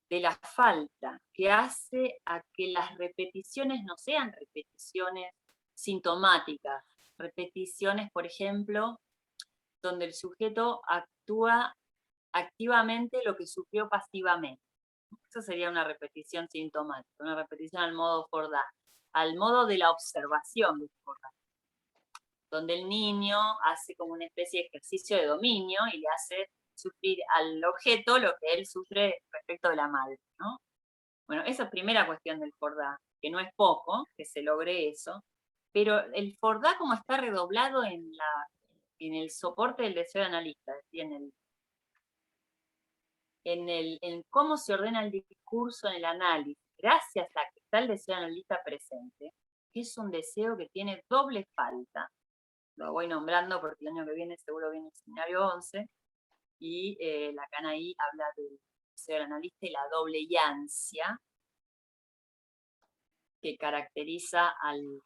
de la falta que hace a que las repeticiones no sean repeticiones sintomáticas, repeticiones, por ejemplo, donde el sujeto actúa activamente lo que sufrió pasivamente. Eso sería una repetición sintomática, una repetición al modo Fordá, al modo de la observación de Fordá, donde el niño hace como una especie de ejercicio de dominio y le hace sufrir al objeto lo que él sufre respecto de la madre, ¿no? Bueno, esa es primera cuestión del Fordá, que no es poco que se logre eso, pero el Fordá como está redoblado en el soporte del deseo analista, es decir, en cómo se ordena el discurso en el análisis, gracias a que está el deseo analista presente, que es un deseo que tiene doble falta, lo voy nombrando porque el año que viene seguro viene el seminario 11, Y Lacan ahí habla del deseo del analista y la doble ansia que caracteriza al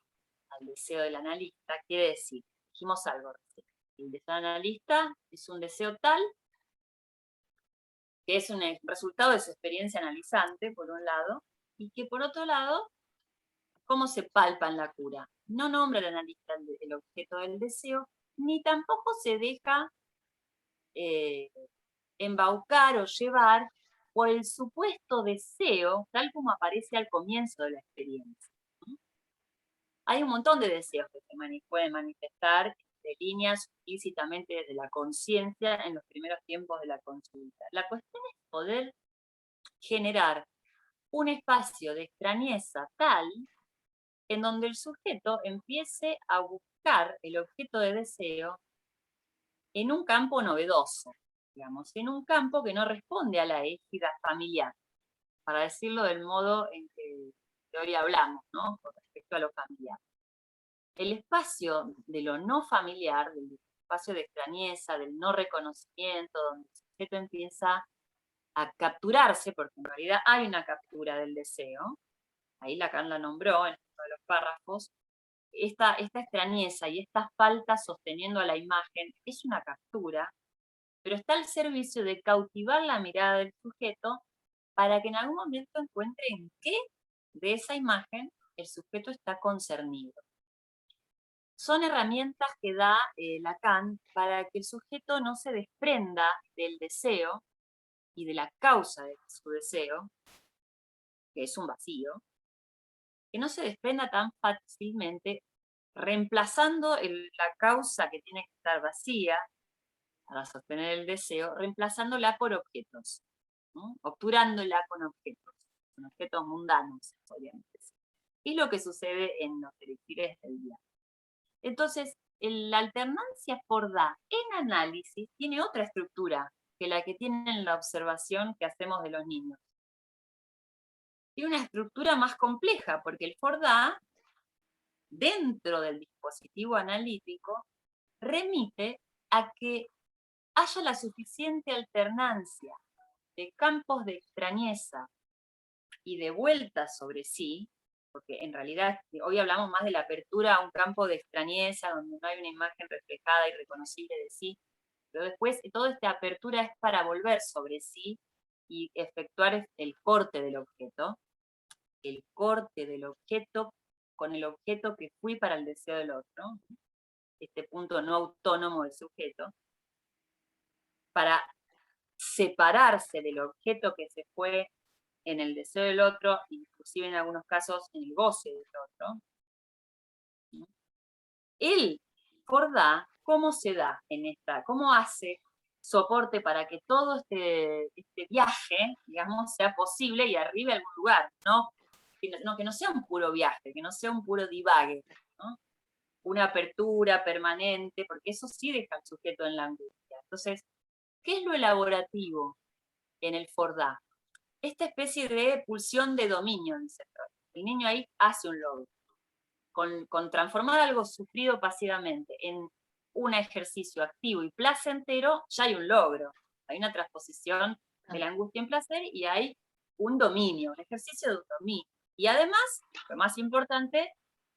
deseo del analista. Quiere decir, dijimos algo recién, el deseo del analista es un deseo tal que es un resultado de su experiencia analizante, por un lado, y que por otro lado, ¿cómo se palpa en la cura? No nombra el analista el objeto del deseo, ni tampoco se deja embaucar o llevar por el supuesto deseo, tal como aparece al comienzo de la experiencia. Hay un montón de deseos que se pueden manifestar de líneas explícitamente desde la conciencia en los primeros tiempos de la consulta. La cuestión es poder generar un espacio de extrañeza tal en donde el sujeto empiece a buscar el objeto de deseo en un campo novedoso, digamos, en un campo que no responde a la égida familiar, para decirlo del modo en que hoy hablamos, ¿no? Con respecto a lo familiar. El espacio de lo no familiar, del espacio de extrañeza, del no reconocimiento, donde el sujeto empieza a capturarse, porque en realidad hay una captura del deseo, ahí Lacan la nombró en uno de los párrafos, esta extrañeza y esta falta sosteniendo a la imagen es una captura, pero está al servicio de cautivar la mirada del sujeto para que en algún momento encuentre en qué de esa imagen el sujeto está concernido. Son herramientas que da Lacan para que el sujeto no se desprenda del deseo y de la causa de su deseo, que es un vacío, que no se desprenda tan fácilmente, reemplazando la causa que tiene que estar vacía para sostener el deseo, reemplazándola por objetos, ¿no? Obturándola con objetos mundanos, podríamos decir. Es lo que sucede en los elixires del día. Entonces, la alternancia Fordá en análisis tiene otra estructura que la que tiene en la observación que hacemos de los niños. Tiene una estructura más compleja, porque el Fordá, dentro del dispositivo analítico, remite a que haya la suficiente alternancia de campos de extrañeza y de vuelta sobre sí, porque en realidad hoy hablamos más de la apertura a un campo de extrañeza donde no hay una imagen reflejada y reconocible de sí, pero después toda esta apertura es para volver sobre sí y efectuar el corte del objeto con el objeto que fui para el deseo del otro, este punto no autónomo del sujeto, para separarse del objeto que se fue en el deseo del otro, inclusive en algunos casos en el goce del otro. El Fordá, ¿cómo se da en esta? ¿Cómo hace soporte para que todo este viaje, digamos, sea posible y arribe a algún lugar? Que no sea un puro viaje, que no sea un puro divague, ¿no? Una apertura permanente, porque eso sí deja al sujeto en la angustia. Entonces, ¿qué es lo elaborativo en el Fordá? Esta especie de pulsión de dominio, dice Freud. El niño ahí hace un logro. Con transformar algo sufrido pasivamente en un ejercicio activo y placentero, ya hay un logro. Hay una transposición de la angustia en placer y hay un dominio, un ejercicio de un dominio. Y además, lo más importante,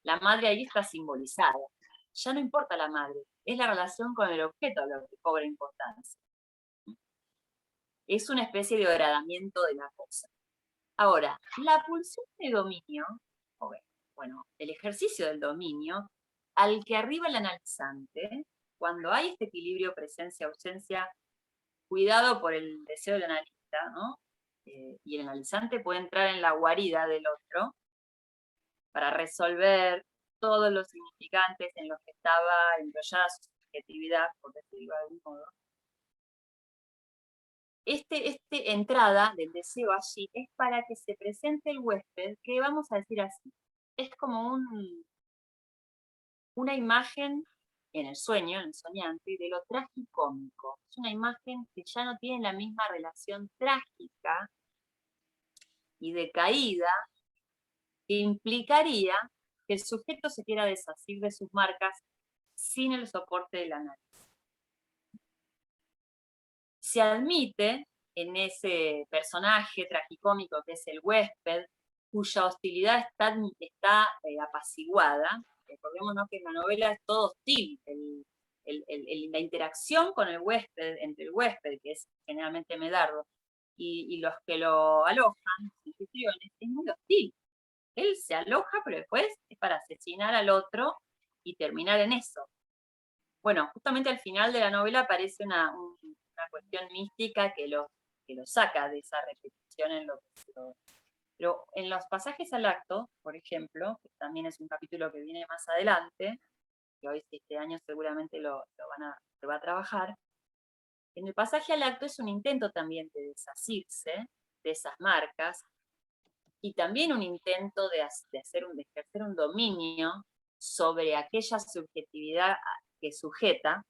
la madre ahí está simbolizada. Ya no importa la madre, es la relación con el objeto lo que cobra importancia. Es una especie de horadamiento de la cosa. Ahora, la pulsión de dominio, bueno, el ejercicio del dominio, al que arriba el analizante, cuando hay este equilibrio presencia-ausencia, cuidado por el deseo del analista, ¿no? Y el analizante puede entrar en la guarida del otro para resolver todos los significantes en los que estaba enrollada su subjetividad, por decirlo de algún modo. Esta entrada del deseo allí es para que se presente el huésped, que vamos a decir así, es como una imagen en el sueño, en el soñante, de lo tragicómico. Es una imagen que ya no tiene la misma relación trágica y decaída que implicaría que el sujeto se quiera deshacer de sus marcas sin el soporte del análisis. se admite en ese personaje tragicómico que es el huésped, cuya hostilidad está apaciguada. Recordémonos que en la novela es todo hostil, la interacción con el huésped, entre el huésped, que es generalmente Medardo, y los que lo alojan, anfitriones, es muy hostil. Él se aloja, pero después es para asesinar al otro y terminar en eso. Bueno, justamente al final de la novela aparece una cuestión mística que lo saca de esa repetición en lo que pero en los pasajes al acto, por ejemplo, que también es un capítulo que viene más adelante, que hoy este año seguramente se va a trabajar, en el pasaje al acto es un intento también de desasirse de esas marcas y también un intento de ejercer un dominio sobre aquella subjetividad que sujeta,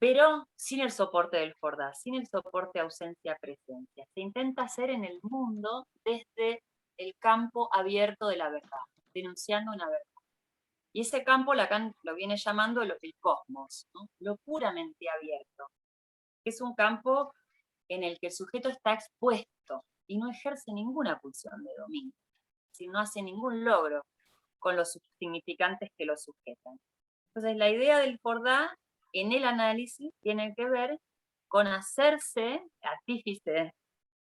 pero sin el soporte del Jordá, sin el soporte ausencia-presencia. Se intenta hacer en el mundo desde el campo abierto de la verdad, denunciando una verdad. Y ese campo Lacan lo viene llamando el cosmos, ¿no? Lo puramente abierto, que es un campo en el que el sujeto está expuesto y no ejerce ninguna pulsión de dominio, si no hace ningún logro con los significantes que lo sujetan. Entonces la idea del Jordá en el análisis tiene que ver con hacerse artífice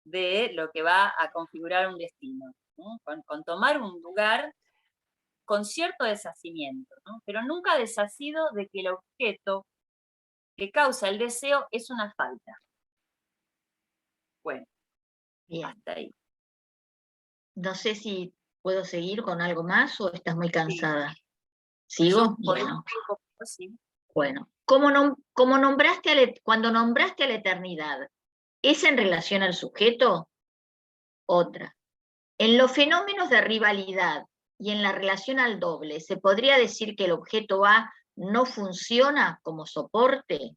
de lo que va a configurar un destino, ¿no? Con tomar un lugar con cierto deshacimiento, ¿no? Pero nunca deshacido de que el objeto que causa el deseo es una falta. Bueno, Bien. hasta ahí. No sé si puedo seguir con algo más o estás muy cansada. Sí. ¿Sigo? Bueno. Sí. Bueno, cuando nombraste a la eternidad, ¿es en relación al sujeto? Otra. En los fenómenos de rivalidad y en la relación al doble, ¿se podría decir que el objeto A no funciona como soporte?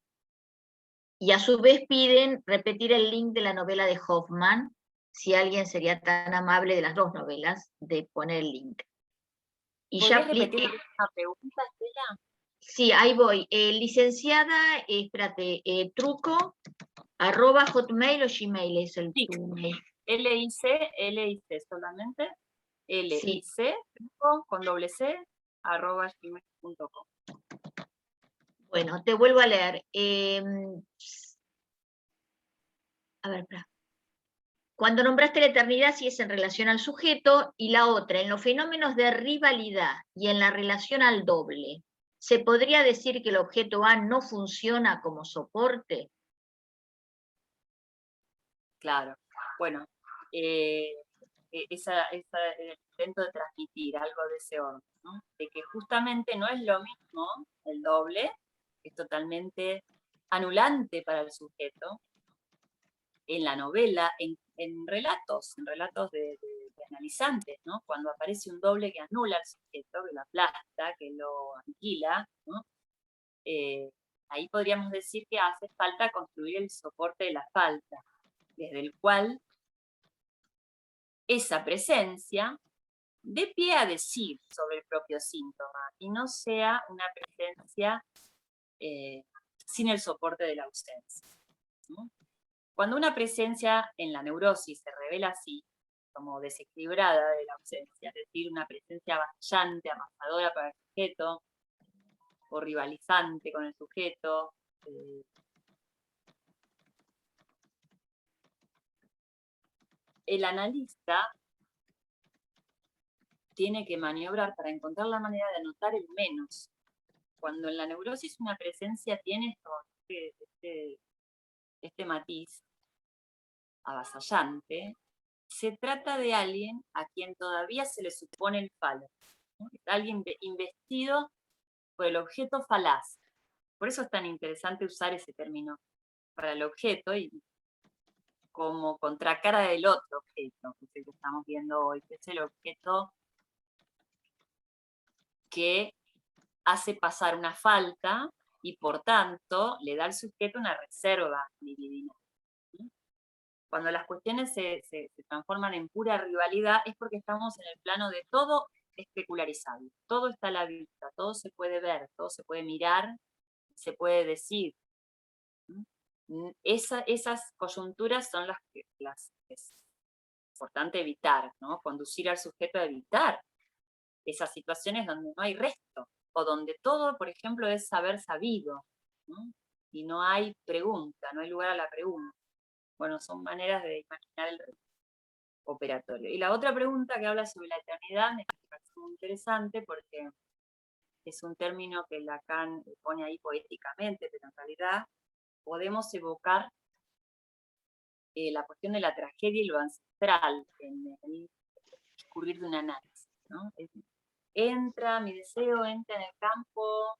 Y a su vez piden repetir el link de la novela de Hoffman, si alguien sería tan amable de las dos novelas, de poner el link. Y ya repetir la pregunta, Estela? Sí, ahí voy. Licenciada, espérate, truco, @hotmail o Gmail es el Sí. tu mail. LIC solamente, LIC, sí. Con doble C, @gmail.com. Bueno, te vuelvo a leer. A ver, espera. Cuando nombraste la eternidad, sí es en relación al sujeto, y la otra, en los fenómenos de rivalidad y en la relación al doble, ¿se podría decir que el objeto A no funciona como soporte? Claro. Bueno, el intento de transmitir algo de ese orden, ¿no? De que justamente no es lo mismo el doble, que es totalmente anulante para el sujeto, en la novela, en relatos de analizantes, ¿no? Cuando aparece un doble que anula al sujeto, que lo aplasta, que lo aniquila, ¿no? Ahí podríamos decir que hace falta construir el soporte de la falta, desde el cual esa presencia dé pie a decir sobre el propio síntoma y no sea una presencia sin el soporte de la ausencia, ¿no? Cuando una presencia en la neurosis se revela así, como desequilibrada de la ausencia, es decir, una presencia avasallante, amasadora para el sujeto, o rivalizante con el sujeto, el analista tiene que maniobrar para encontrar la manera de anotar el menos. Cuando en la neurosis una presencia tiene este matiz avasallante, se trata de alguien a quien todavía se le supone el falo, ¿no? Es alguien investido por el objeto falaz. Por eso es tan interesante usar ese término para el objeto y como contracara del otro objeto, que es el que estamos viendo hoy, que es el objeto que hace pasar una falta y por tanto le da al sujeto una reserva libidinal. Cuando las cuestiones se transforman en pura rivalidad es porque estamos en el plano de todo especularizable, todo está a la vista, todo se puede ver, todo se puede mirar, se puede decir. Esas coyunturas son las que es importante evitar, ¿no? Conducir al sujeto a evitar esas situaciones donde no hay resto, o donde todo, por ejemplo, es saber sabido, ¿no? Y no hay pregunta, no hay lugar a la pregunta. Bueno, son maneras de imaginar el operatorio. Y la otra pregunta que habla sobre la eternidad me parece muy interesante porque es un término que Lacan pone ahí poéticamente, pero en realidad podemos evocar la cuestión de la tragedia y lo ancestral en el discurrir de un análisis, ¿no? Mi deseo entra en el campo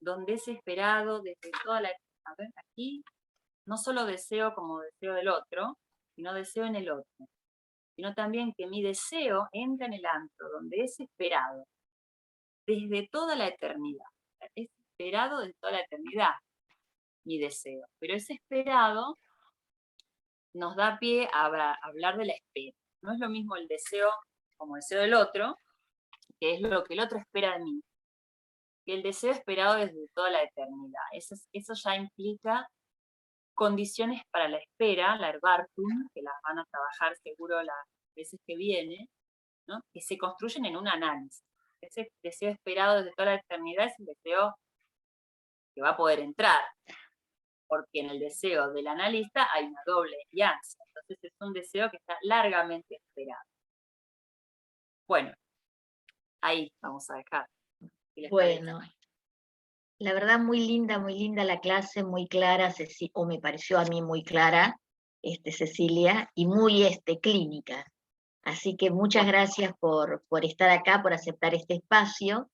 donde es esperado desde toda la... A ver, aquí no solo deseo como deseo del otro, sino deseo en el otro, sino también que mi deseo entra en el antro, donde es esperado desde toda la eternidad. Es esperado desde toda la eternidad mi deseo, pero ese esperado nos da pie a hablar de la espera. No es lo mismo el deseo como deseo del otro, que es lo que el otro espera de mí, que el deseo esperado desde toda la eternidad. Eso ya implica condiciones para la espera, la Erwartung, que las van a trabajar seguro las veces que viene, ¿no? Que se construyen en un análisis. Ese deseo esperado desde toda la eternidad es el deseo que va a poder entrar, porque en el deseo del analista hay una doble alianza. Entonces es un deseo que está largamente esperado. Bueno, ahí vamos a dejar. Si bueno, la verdad muy linda la clase, muy clara, o me pareció a mí muy clara, Cecilia, y muy clínica. Así que muchas gracias por estar acá, por aceptar este espacio.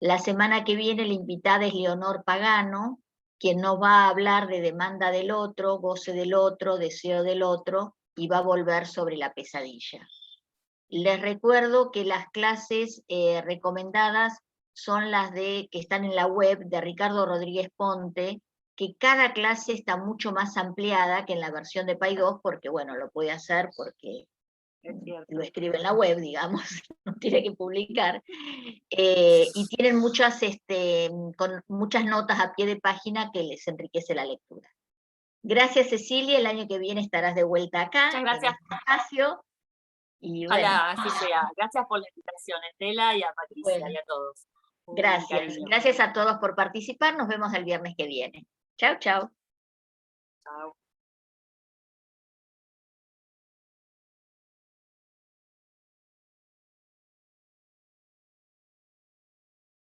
La semana que viene la invitada es Leonor Pagano, quien nos va a hablar de demanda del otro, goce del otro, deseo del otro, y va a volver sobre la pesadilla. Les recuerdo que las clases recomendadas son las que están en la web de Ricardo Rodríguez Ponte, que cada clase está mucho más ampliada que en la versión de Pay 2, porque bueno, lo puede hacer porque lo escribe en la web, digamos, no tiene que publicar, y tienen con muchas notas a pie de página que les enriquece la lectura. Gracias, Cecilia, el año que viene estarás de vuelta acá, muchas gracias. en este espacio. Y bueno, ojalá así sea. Gracias por la invitación, Estela, y a Patricia, y a todos. Gracias. Gracias a todos por participar. Nos vemos el viernes que viene. Chau, chau. Chao.